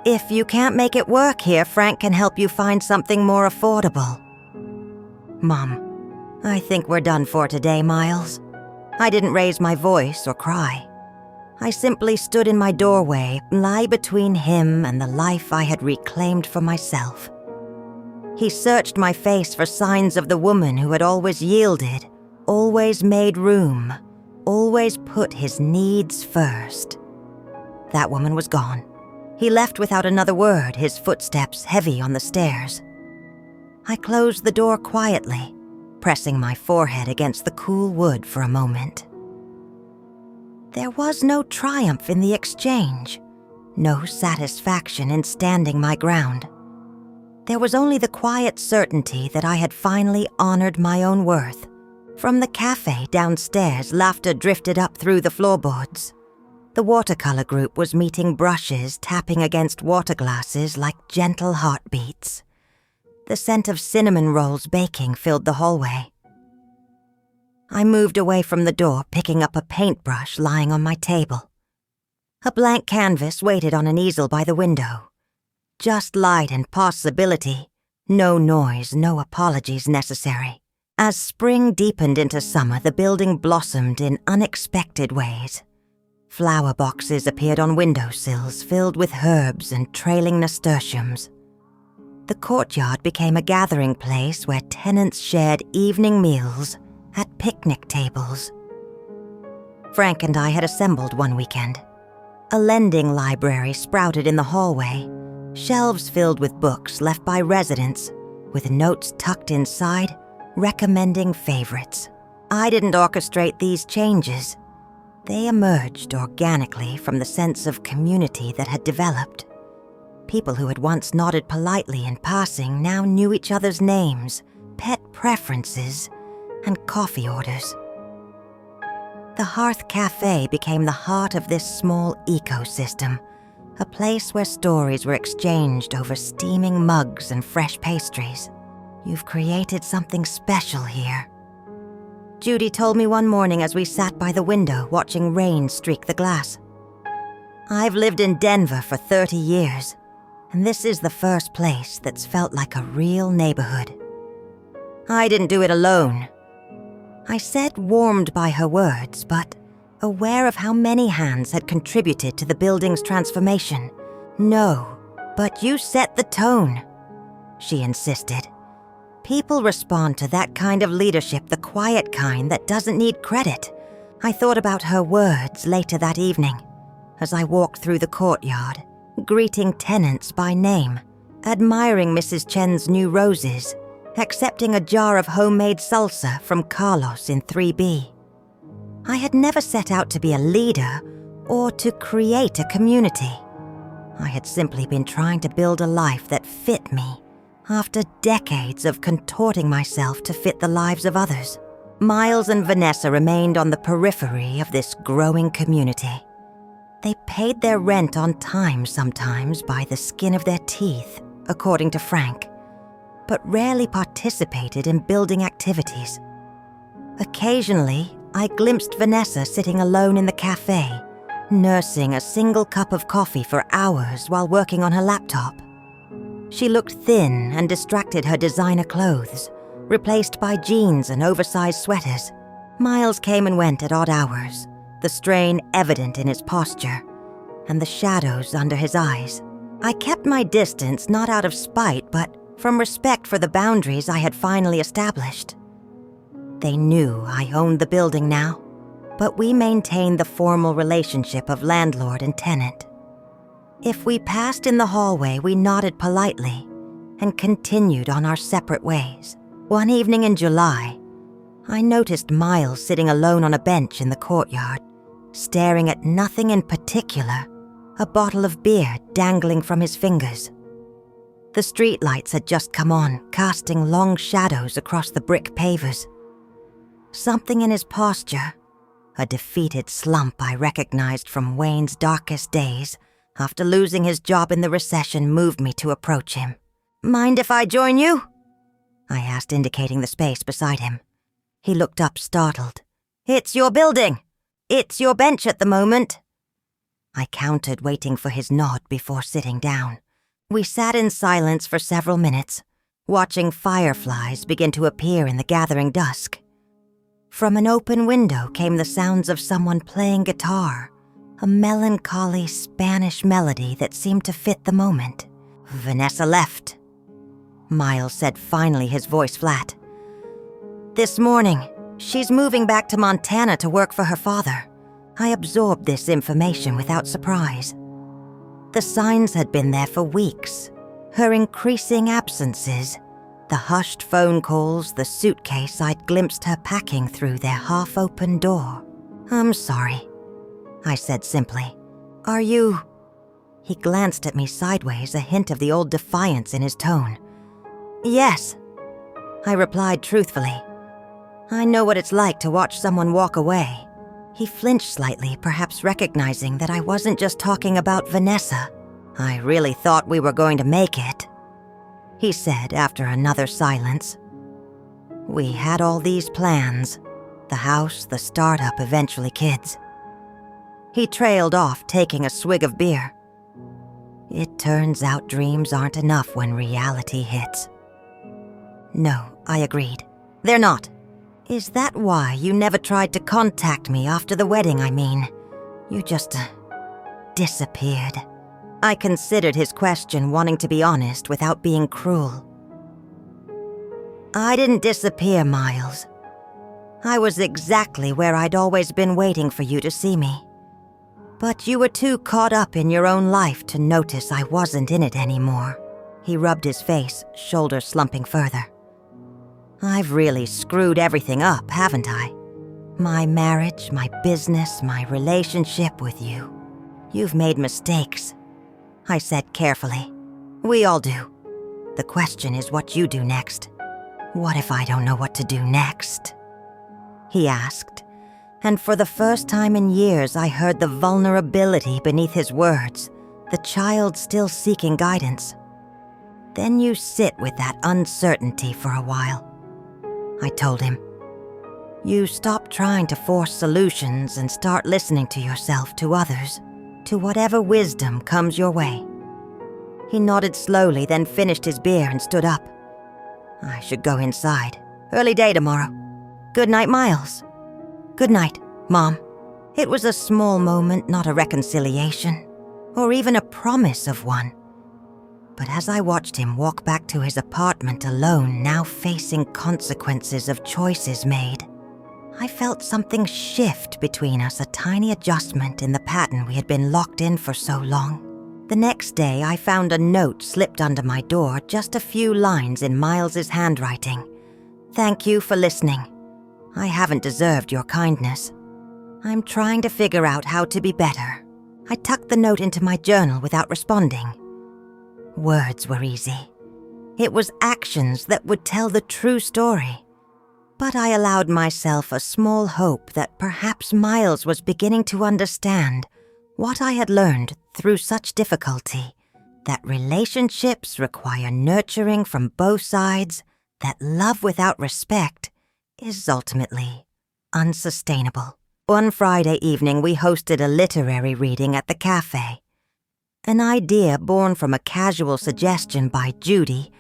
"If you can't make it work here, Frank can help you find something more affordable." "Mom, I think we're done for today, Miles." I didn't raise my voice or cry. I simply stood in my doorway, lie between him and the life I had reclaimed for myself. He searched my face for signs of the woman who had always yielded, always made room, always put his needs first. That woman was gone. He left without another word, his footsteps heavy on the stairs. I closed the door quietly, pressing my forehead against the cool wood for a moment. There was no triumph in the exchange, no satisfaction in standing my ground. There was only the quiet certainty that I had finally honored my own worth. From the cafe downstairs, laughter drifted up through the floorboards. The watercolor group was meeting brushes tapping against water glasses like gentle heartbeats. The scent of cinnamon rolls baking filled the hallway. I moved away from the door, picking up a paintbrush lying on my table. A blank canvas waited on an easel by the window. Just light and possibility. No noise, no apologies necessary. As spring deepened into summer, the building blossomed in unexpected ways. Flower boxes appeared on windowsills filled with herbs and trailing nasturtiums. The courtyard became a gathering place where tenants shared evening meals at picnic tables. Frank and I had assembled one weekend. A lending library sprouted in the hallway, shelves filled with books left by residents, with notes tucked inside recommending favorites. I didn't orchestrate these changes. They emerged organically from the sense of community that had developed. People who had once nodded politely in passing now knew each other's names, pet preferences, and coffee orders. The Hearth Cafe became the heart of this small ecosystem, a place where stories were exchanged over steaming mugs and fresh pastries. "You've created something special here," Judy told me one morning as we sat by the window watching rain streak the glass. "I've lived in Denver for 30 years, and this is the first place that's felt like a real neighborhood." "I didn't do it alone," I said, warmed by her words, but aware of how many hands had contributed to the building's transformation. "No, but you set the tone," she insisted. "People respond to that kind of leadership, the quiet kind that doesn't need credit." I thought about her words later that evening as I walked through the courtyard, greeting tenants by name, admiring Mrs. Chen's new roses, accepting a jar of homemade salsa from Carlos in 3B. I had never set out to be a leader or to create a community. I had simply been trying to build a life that fit me after decades of contorting myself to fit the lives of others. Miles and Vanessa remained on the periphery of this growing community. They paid their rent on time sometimes by the skin of their teeth, according to Frank, but rarely participated in building activities. Occasionally, I glimpsed Vanessa sitting alone in the cafe, nursing a single cup of coffee for hours while working on her laptop. She looked thin and distracted her designer clothes, replaced by jeans and oversized sweaters. Miles came and went at odd hours, the strain evident in his posture, and the shadows under his eyes. I kept my distance not out of spite, but from respect for the boundaries I had finally established. They knew I owned the building now, but we maintained the formal relationship of landlord and tenant. If we passed in the hallway, we nodded politely and continued on our separate ways. One evening in July, I noticed Miles sitting alone on a bench in the courtyard, staring at nothing in particular, a bottle of beer dangling from his fingers. The streetlights had just come on, casting long shadows across the brick pavers. Something in his posture, a defeated slump I recognized from Wayne's darkest days, after losing his job in the recession, moved me to approach him. "Mind if I join you?" I asked, indicating the space beside him. He looked up, startled. "It's your building. It's your bench at the moment." I countered, waiting for his nod before sitting down. We sat in silence for several minutes, watching fireflies begin to appear in the gathering dusk. From an open window came the sounds of someone playing guitar, a melancholy Spanish melody that seemed to fit the moment. "Vanessa left," Miles said finally, his voice flat. "This morning, she's moving back to Montana to work for her father." I absorbed this information without surprise. The signs had been there for weeks. Her increasing absences, the hushed phone calls, the suitcase I'd glimpsed her packing through their half-open door. "I'm sorry," I said simply. "Are you—" He glanced at me sideways, a hint of the old defiance in his tone. "Yes," I replied truthfully. "I know what it's like to watch someone walk away." He flinched slightly, perhaps recognizing that I wasn't just talking about Vanessa. "I really thought we were going to make it," he said after another silence. "We had all these plans. The house, the startup, eventually kids." He trailed off, taking a swig of beer. "It turns out dreams aren't enough when reality hits." "No," I agreed. "They're not." "Is that why you never tried to contact me after the wedding, I mean? You just disappeared." I considered his question, wanting to be honest without being cruel. "I didn't disappear, Miles. I was exactly where I'd always been, waiting for you to see me. But you were too caught up in your own life to notice I wasn't in it anymore." He rubbed his face, shoulders slumping further. "I've really screwed everything up, haven't I? My marriage, my business, my relationship with you. You've made mistakes," I said carefully. "We all do. The question is what you do next." "What if I don't know what to do next?" he asked, and for the first time in years I heard the vulnerability beneath his words, the child still seeking guidance. "Then you sit with that uncertainty for a while," I told him. "You stop trying to force solutions and start listening to yourself, to others, to whatever wisdom comes your way." He nodded slowly, then finished his beer and stood up. "I should go inside. Early day tomorrow. Good night, Miles." "Good night, Mom." It was a small moment, not a reconciliation, or even a promise of one. But as I watched him walk back to his apartment alone, now facing consequences of choices made, I felt something shift between us, a tiny adjustment in the pattern we had been locked in for so long. The next day, I found a note slipped under my door, just a few lines in Miles's handwriting. "Thank you for listening. I haven't deserved your kindness. I'm trying to figure out how to be better." I tucked the note into my journal without responding. Words were easy. It was actions that would tell the true story. But I allowed myself a small hope that perhaps Miles was beginning to understand what I had learned through such difficulty, that relationships require nurturing from both sides, that love without respect is ultimately unsustainable. One Friday evening, we hosted a literary reading at the cafe. An idea born from a casual suggestion by Judy,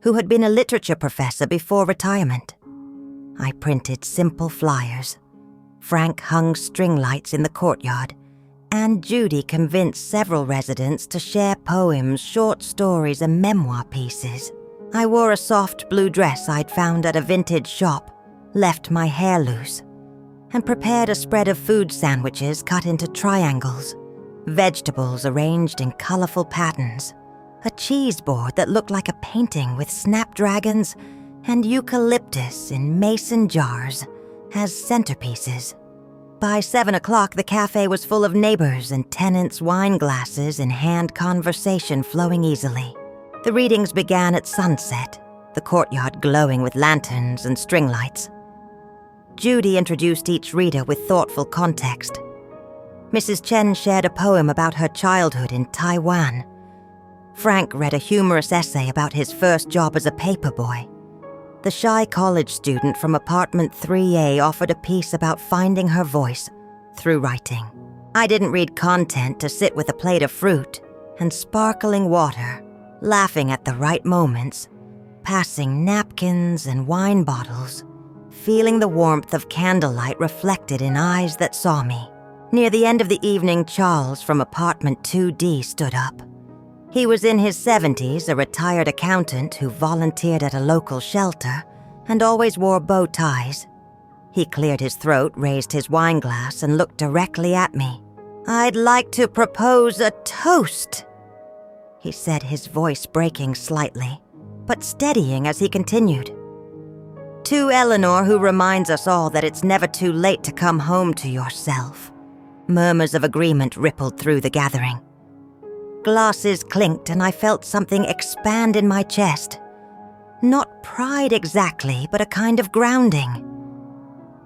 who had been a literature professor before retirement. I printed simple flyers. Frank hung string lights in the courtyard, and Judy convinced several residents to share poems, short stories, and memoir pieces. I wore a soft blue dress I'd found at a vintage shop, left my hair loose, and prepared a spread of food sandwiches cut into triangles, vegetables arranged in colorful patterns, a cheese board that looked like a painting with snapdragons and eucalyptus in mason jars as centerpieces. By 7 o'clock, the cafe was full of neighbors and tenants' wine glasses in hand conversation flowing easily. The readings began at sunset, the courtyard glowing with lanterns and string lights. Judy introduced each reader with thoughtful context. Mrs. Chen shared a poem about her childhood in Taiwan. Frank read a humorous essay about his first job as a paperboy. The shy college student from apartment 3A offered a piece about finding her voice through writing. I didn't read content to sit with a plate of fruit and sparkling water, laughing at the right moments, passing napkins and wine bottles, feeling the warmth of candlelight reflected in eyes that saw me. Near the end of the evening, Charles from apartment 2D stood up. He was in his 70s, a retired accountant who volunteered at a local shelter and always wore bow ties. He cleared his throat, raised his wine glass, and looked directly at me. "I'd like to propose a toast," he said, his voice breaking slightly, but steadying as he continued. "To Eleanor, who reminds us all that it's never too late to come home to yourself." Murmurs of agreement rippled through the gathering. Glasses clinked and I felt something expand in my chest. Not pride exactly, but a kind of grounding.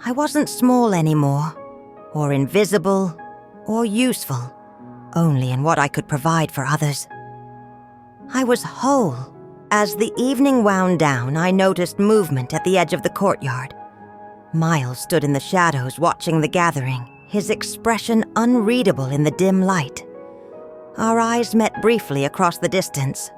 I wasn't small anymore, or invisible, or useful, only in what I could provide for others. I was whole. As the evening wound down, I noticed movement at the edge of the courtyard. Miles stood in the shadows watching the gathering, his expression unreadable in the dim light. Our eyes met briefly across the distance.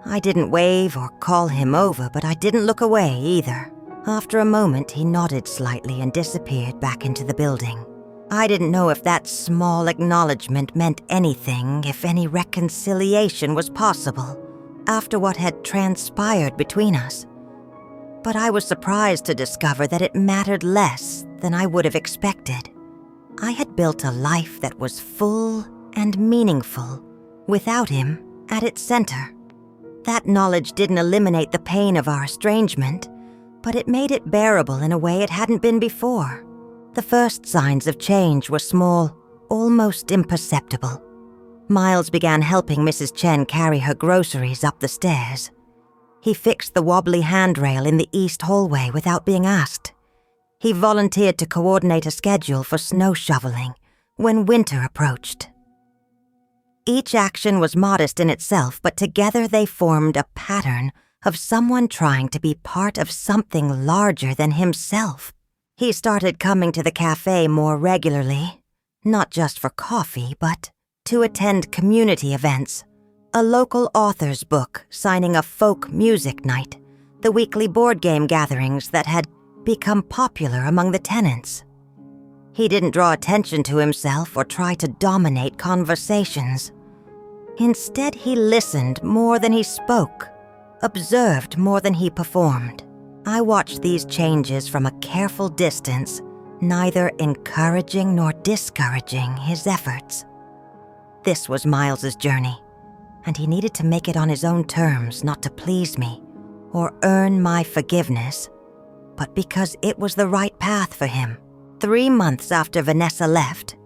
I didn't wave or call him over, but I didn't look away either. After a moment, he nodded slightly and disappeared back into the building. I didn't know if that small acknowledgement meant anything, if any reconciliation was possible, after what had transpired between us. But I was surprised to discover that it mattered less than I would have expected. I had built a life that was full and meaningful, without him at its center. That knowledge didn't eliminate the pain of our estrangement, but it made it bearable in a way it hadn't been before. The first signs of change were small, almost imperceptible. Miles began helping Mrs. Chen carry her groceries up the stairs. He fixed the wobbly handrail in the east hallway without being asked. He volunteered to coordinate a schedule for snow shoveling when winter approached. Each action was modest in itself, but together they formed a pattern of someone trying to be part of something larger than himself. He started coming to the cafe more regularly, not just for coffee, but to attend community events, a local author's book signing, a folk music night, the weekly board game gatherings that had become popular among the tenants. He didn't draw attention to himself or try to dominate conversations. Instead, he listened more than he spoke, observed more than he performed. I watched these changes from a careful distance, neither encouraging nor discouraging his efforts. This was Miles's journey, and he needed to make it on his own terms, not to please me or earn my forgiveness, but because it was the right path for him. 3 months after Vanessa left,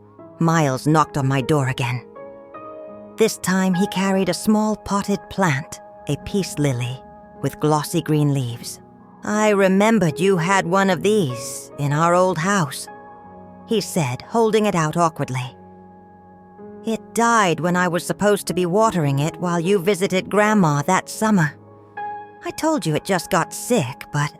Miles knocked on my door again. This time he carried a small potted plant, a peace lily with glossy green leaves. "I remembered you had one of these in our old house," he said, holding it out awkwardly. "It died when I was supposed to be watering it while you visited Grandma that summer. I told you it just got sick, but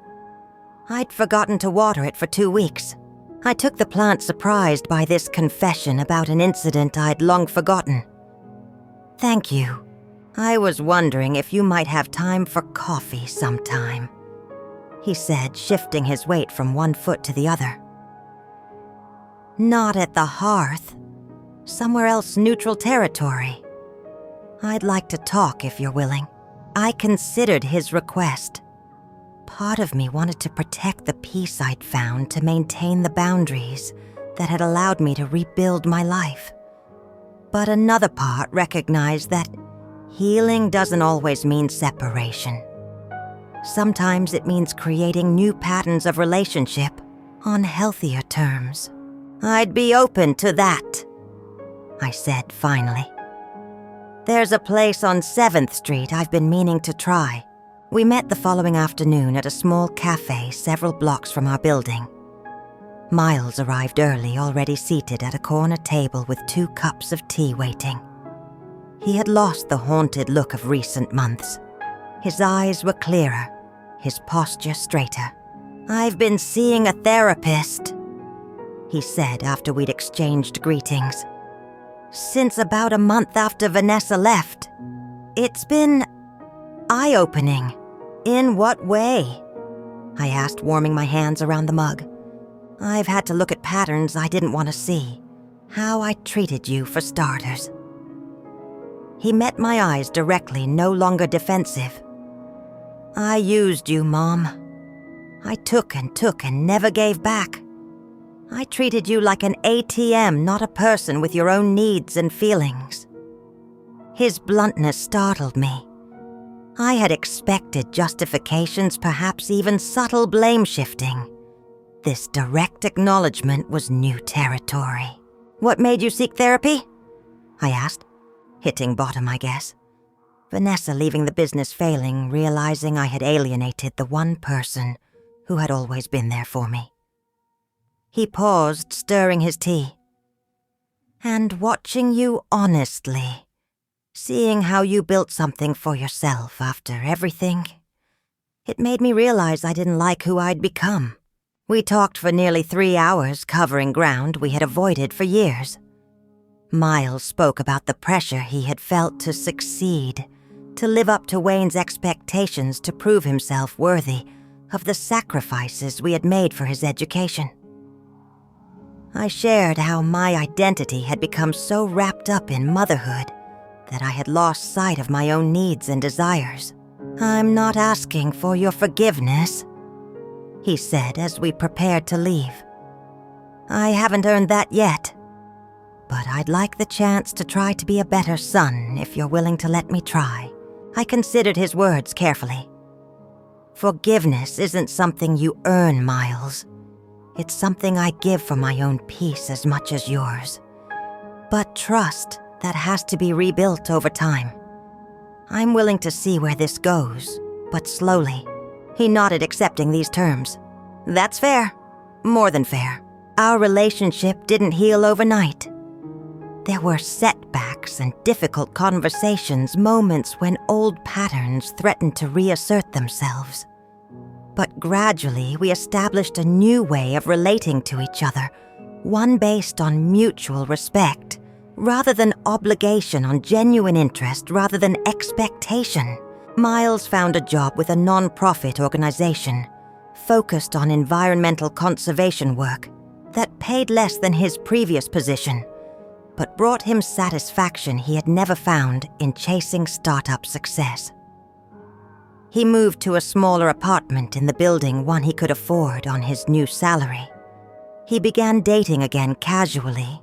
I'd forgotten to water it for 2 weeks." I took the plant surprised by this confession about an incident I'd long forgotten. "Thank you. I was wondering if you might have time for coffee sometime," he said, shifting his weight from one foot to the other. "Not at the hearth. Somewhere else, neutral territory. I'd like to talk if you're willing." I considered his request. Part of me wanted to protect the peace I'd found, to maintain the boundaries that had allowed me to rebuild my life. But another part recognized that healing doesn't always mean separation. Sometimes it means creating new patterns of relationship on healthier terms. "I'd be open to that," I said finally. "There's a place on 7th Street I've been meaning to try." We met the following afternoon at a small cafe several blocks from our building. Miles arrived early, already seated at a corner table with 2 cups of tea waiting. He had lost the haunted look of recent months. His eyes were clearer, his posture straighter. "I've been seeing a therapist," he said after we'd exchanged greetings. "Since about a month after Vanessa left. It's been eye-opening." "In what way?" I asked, warming my hands around the mug. "I've had to look at patterns I didn't want to see. How I treated you, for starters." He met my eyes directly, no longer defensive. "I used you, Mom. I took and never gave back. I treated you like an ATM, not a person with your own needs and feelings." His bluntness startled me. I had expected justifications, perhaps even subtle blame-shifting. This direct acknowledgement was new territory. "What made you seek therapy?" I asked. Hitting bottom, I guess. Vanessa leaving the business failing, realizing I had alienated the one person who had always been there for me. He paused, stirring his tea. "And watching you honestly. Seeing how you built something for yourself after everything. It made me realize I didn't like who I'd become." We talked for nearly 3 hours, covering ground we had avoided for years. Miles spoke about the pressure he had felt to succeed, to live up to Wayne's expectations, to prove himself worthy of the sacrifices we had made for his education. I shared how my identity had become so wrapped up in motherhood that I had lost sight of my own needs and desires. "I'm not asking for your forgiveness," he said as we prepared to leave. "I haven't earned that yet. But I'd like the chance to try to be a better son if you're willing to let me try." I considered his words carefully. "Forgiveness isn't something you earn, Miles. It's something I give for my own peace as much as yours. But trust that has to be rebuilt over time. I'm willing to see where this goes, but slowly." He nodded, accepting these terms. "That's fair. More than fair. Our relationship didn't heal overnight. There were setbacks and difficult conversations, moments when old patterns threatened to reassert themselves. But gradually, we established a new way of relating to each other, one based on mutual respect, rather than obligation, on genuine interest rather than expectation. Miles found a job with a non-profit organization focused on environmental conservation work that paid less than his previous position, but brought him satisfaction he had never found in chasing startup success. He moved to a smaller apartment in the building, one he could afford on his new salary. He began dating again casually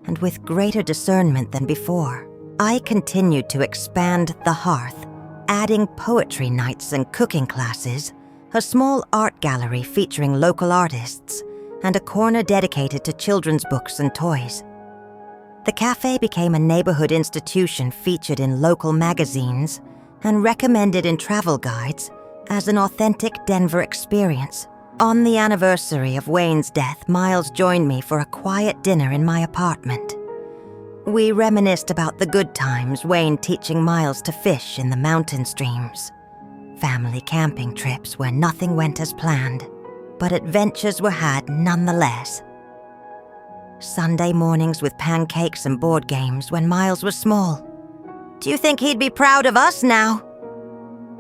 and with greater discernment than before. I continued to expand the hearth, adding poetry nights and cooking classes, a small art gallery featuring local artists, and a corner dedicated to children's books and toys. The cafe became a neighborhood institution featured in local magazines and recommended in travel guides as an authentic Denver experience. On the anniversary of Wayne's death, Miles joined me for a quiet dinner in my apartment. We reminisced about the good times, Wayne teaching Miles to fish in the mountain streams, family camping trips where nothing went as planned, but adventures were had nonetheless. Sunday mornings with pancakes and board games when Miles was small. "Do you think he'd be proud of us now?"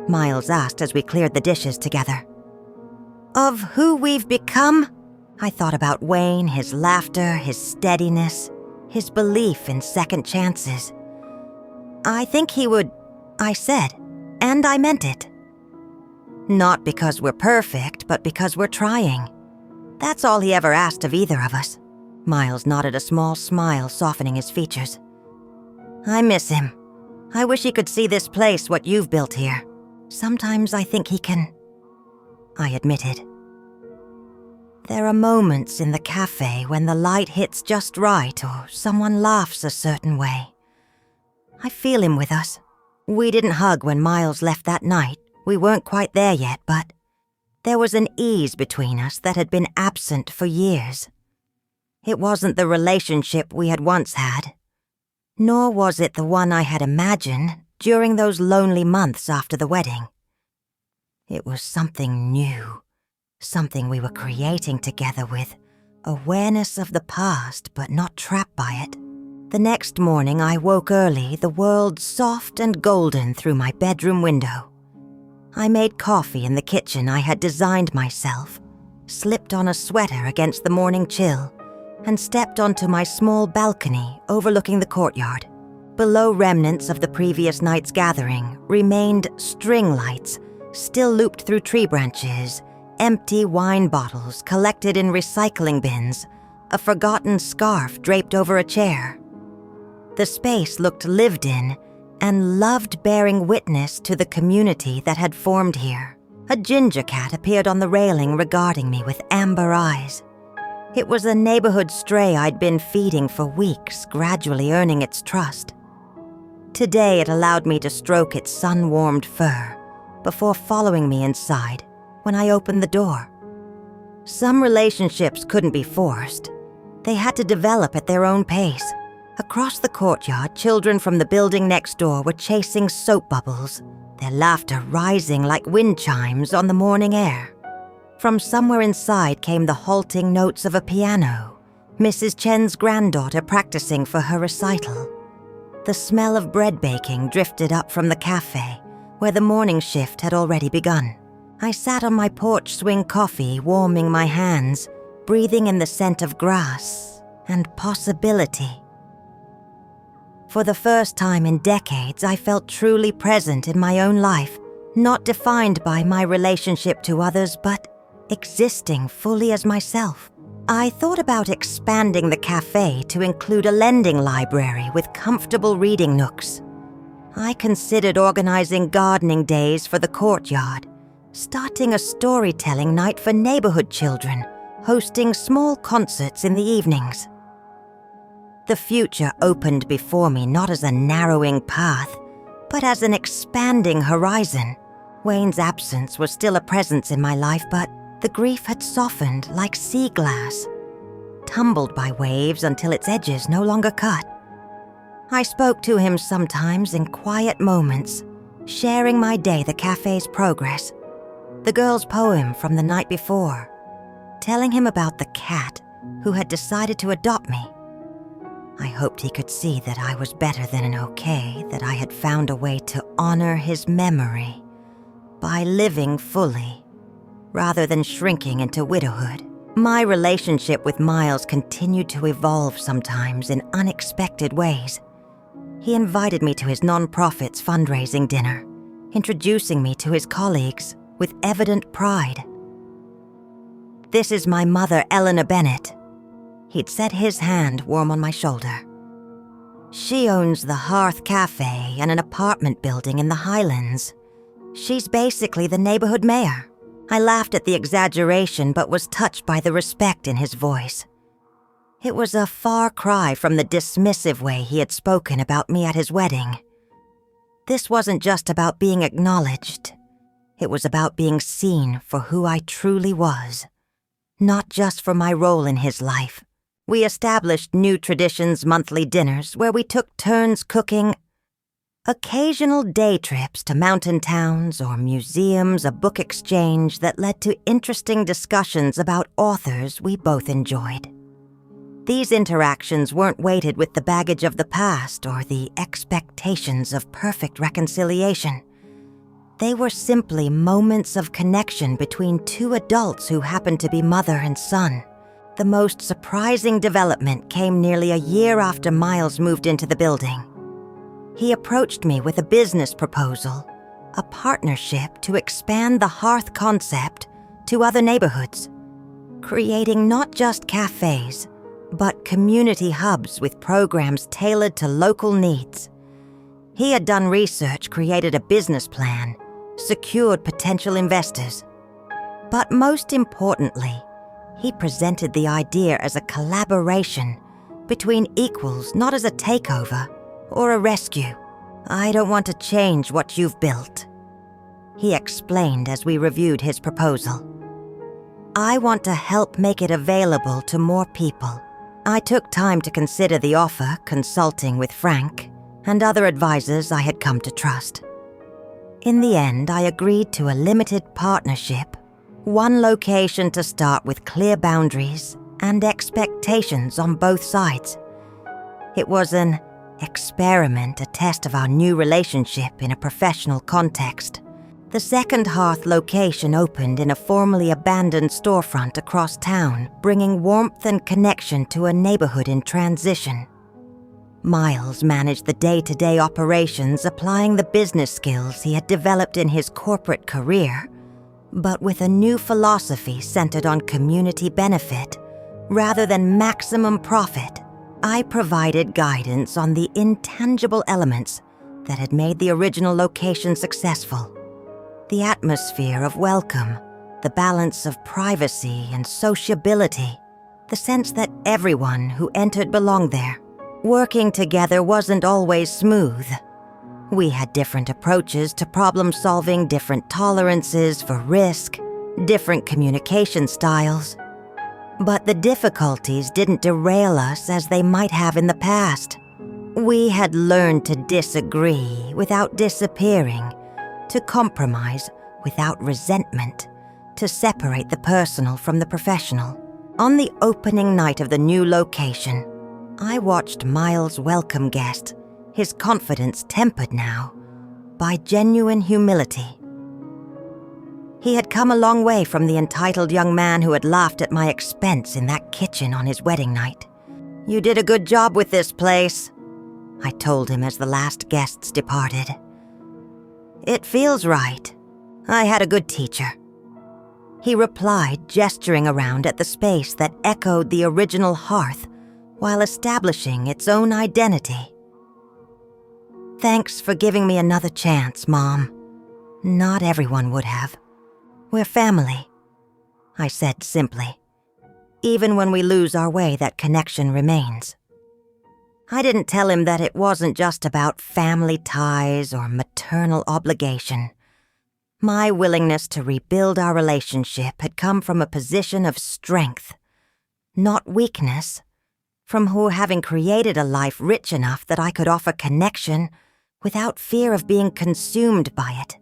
Miles asked as we cleared the dishes together. "Of who we've become?" I thought about Wayne, his laughter, his steadiness, his belief in second chances. "I think he would," I said, and I meant it. "Not because we're perfect, but because we're trying. That's all he ever asked of either of us." Miles nodded, a small smile softening his features. "I miss him. I wish he could see this place, what you've built here. Sometimes I think he can," I admitted. There are moments in the cafe when the light hits just right or someone laughs a certain way. I feel him with us. We didn't hug when Miles left that night. We weren't quite there yet, but there was an ease between us that had been absent for years. It wasn't the relationship we had once had, nor was it the one I had imagined during those lonely months after the wedding. It was something new, something we were creating together with awareness of the past but not trapped by it. The next morning I woke early, the world soft and golden through my bedroom window. I made coffee in the kitchen I had designed myself, slipped on a sweater against the morning chill, and stepped onto my small balcony overlooking the courtyard. Below remnants of the previous night's gathering remained string lights, still looped through tree branches, empty wine bottles collected in recycling bins, a forgotten scarf draped over a chair. The space looked lived in and loved bearing witness to the community that had formed here. A ginger cat appeared on the railing regarding me with amber eyes. It was a neighborhood stray I'd been feeding for weeks, gradually earning its trust. Today it allowed me to stroke its sun-warmed fur before following me inside when I opened the door. Some relationships couldn't be forced. They had to develop at their own pace. Across the courtyard, children from the building next door were chasing soap bubbles, their laughter rising like wind chimes on the morning air. From somewhere inside came the halting notes of a piano, Mrs. Chen's granddaughter practicing for her recital. The smell of bread baking drifted up from the cafe, where the morning shift had already begun. I sat on my porch swing coffee, warming my hands, breathing in the scent of grass and possibility. For the first time in decades, I felt truly present in my own life, not defined by my relationship to others, but existing fully as myself. I thought about expanding the cafe to include a lending library with comfortable reading nooks. I considered organizing gardening days for the courtyard, starting a storytelling night for neighborhood children, hosting small concerts in the evenings. The future opened before me not as a narrowing path, but as an expanding horizon. Wayne's absence was still a presence in my life, but the grief had softened like sea glass, tumbled by waves until its edges no longer cut. I spoke to him sometimes in quiet moments, sharing my day, the cafe's progress, the girl's poem from the night before, telling him about the cat who had decided to adopt me. I hoped he could see that I was better than an okay, that I had found a way to honor his memory by living fully, rather than shrinking into widowhood. My relationship with Miles continued to evolve sometimes in unexpected ways. He invited me to his nonprofit's fundraising dinner, introducing me to his colleagues with evident pride. "This is my mother, Eleanor Bennett." He'd set his hand warm on my shoulder. "She owns the Hearth Cafe and an apartment building in the Highlands. She's basically the neighborhood mayor." I laughed at the exaggeration but was touched by the respect in his voice. It was a far cry from the dismissive way he had spoken about me at his wedding. This wasn't just about being acknowledged. It was about being seen for who I truly was, not just for my role in his life. We established new traditions, monthly dinners where we took turns cooking, occasional day trips to mountain towns or museums, a book exchange that led to interesting discussions about authors we both enjoyed. These interactions weren't weighted with the baggage of the past or the expectations of perfect reconciliation. They were simply moments of connection between two adults who happened to be mother and son. The most surprising development came nearly a year after Miles moved into the building. He approached me with a business proposal, a partnership to expand the Hearth concept to other neighborhoods, creating not just cafes, but community hubs with programs tailored to local needs. He had done research, created a business plan, secured potential investors. But most importantly, he presented the idea as a collaboration between equals, not as a takeover or a rescue. "I don't want to change what you've built," he explained as we reviewed his proposal. "I want to help make it available to more people, I took time to consider the offer, consulting with Frank and other advisors I had come to trust. In the end, I agreed to a limited partnership, one location to start with clear boundaries and expectations on both sides. It was an experiment, a test of our new relationship in a professional context. The second hearth location opened in a formerly abandoned storefront across town, bringing warmth and connection to a neighborhood in transition. Miles managed the day-to-day operations, applying the business skills he had developed in his corporate career, but with a new philosophy centered on community benefit rather than maximum profit. I provided guidance on the intangible elements that had made the original location successful. The atmosphere of welcome, the balance of privacy and sociability, the sense that everyone who entered belonged there. Working together wasn't always smooth. We had different approaches to problem solving, different tolerances for risk, different communication styles. But the difficulties didn't derail us as they might have in the past. We had learned to disagree without disappearing, to compromise without resentment, to separate the personal from the professional. On the opening night of the new location, I watched Miles welcome guests, his confidence tempered now by genuine humility. He had come a long way from the entitled young man who had laughed at my expense in that kitchen on his wedding night. "You did a good job with this place," I told him as the last guests departed. "It feels right. I had a good teacher." He replied, gesturing around at the space that echoed the original hearth while establishing its own identity. "Thanks for giving me another chance, Mom. Not everyone would have. We're family," I said simply. "Even when we lose our way, that connection remains." I didn't tell him that it wasn't just about family ties or maternal obligation. My willingness to rebuild our relationship had come from a position of strength, not weakness, from having created a life rich enough that I could offer connection without fear of being consumed by it.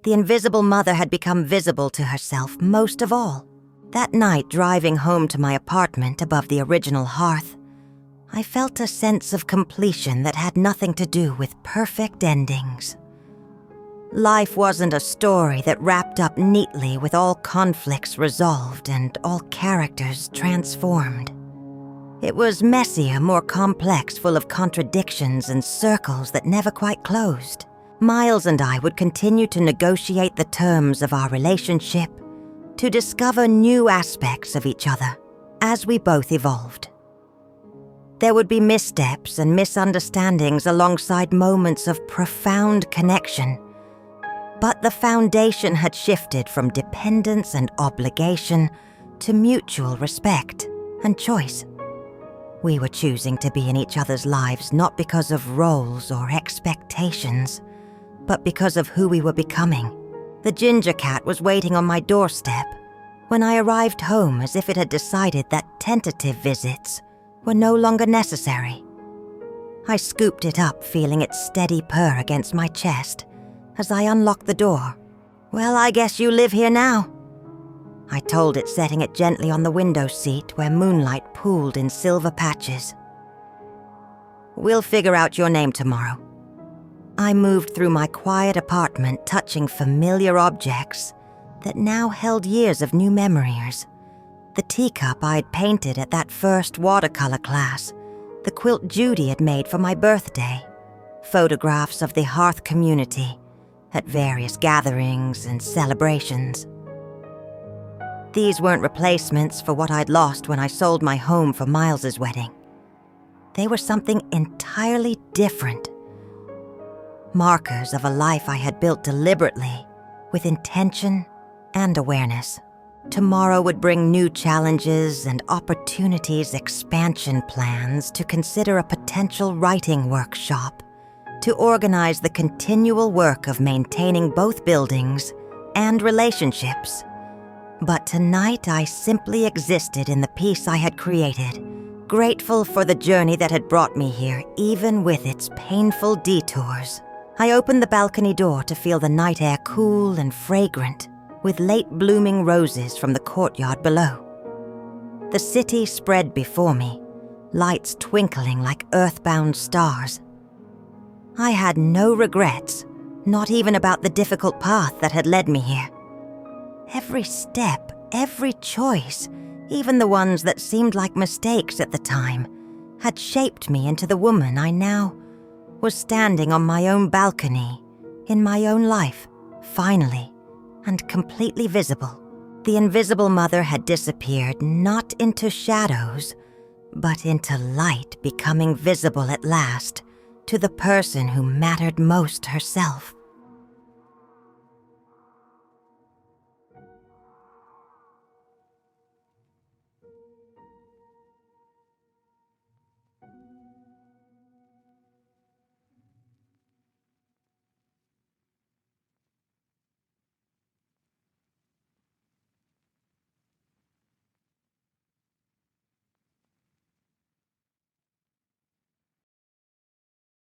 The invisible mother had become visible to herself most of all. That night, driving home to my apartment above the original hearth, I felt a sense of completion that had nothing to do with perfect endings. Life wasn't a story that wrapped up neatly with all conflicts resolved and all characters transformed. It was messier, more complex, full of contradictions and circles that never quite closed. Miles and I would continue to negotiate the terms of our relationship, to discover new aspects of each other as we both evolved. There would be missteps and misunderstandings alongside moments of profound connection, but the foundation had shifted from dependence and obligation to mutual respect and choice. We were choosing to be in each other's lives not because of roles or expectations, but because of who we were becoming. The ginger cat was waiting on my doorstep when I arrived home, as if it had decided that tentative visits were no longer necessary. I scooped it up, feeling its steady purr against my chest as I unlocked the door. "Well, I guess you live here now," I told it, setting it gently on the window seat where moonlight pooled in silver patches. "We'll figure out your name tomorrow." I moved through my quiet apartment, touching familiar objects that now held years of new memories. The teacup I'd painted at that first watercolor class, the quilt Judy had made for my birthday, photographs of the hearth community at various gatherings and celebrations. These weren't replacements for what I'd lost when I sold my home for Miles's wedding. They were something entirely different. Markers of a life I had built deliberately, with intention and awareness. Tomorrow would bring new challenges and opportunities, expansion plans to consider a potential writing workshop, to organize the continual work of maintaining both buildings and relationships. But tonight I simply existed in the peace I had created, Grateful for the journey that had brought me here, even with its painful detours, I opened the balcony door to feel the night air cool and fragrant, with late-blooming roses from the courtyard below. The city spread before me, lights twinkling like earthbound stars. I had no regrets, not even about the difficult path that had led me here. Every step, every choice, even the ones that seemed like mistakes at the time, had shaped me into the woman I now was, standing on my own balcony, in my own life, finally, and completely visible. The invisible mother had disappeared not into shadows, but into light, becoming visible at last to the person who mattered most herself.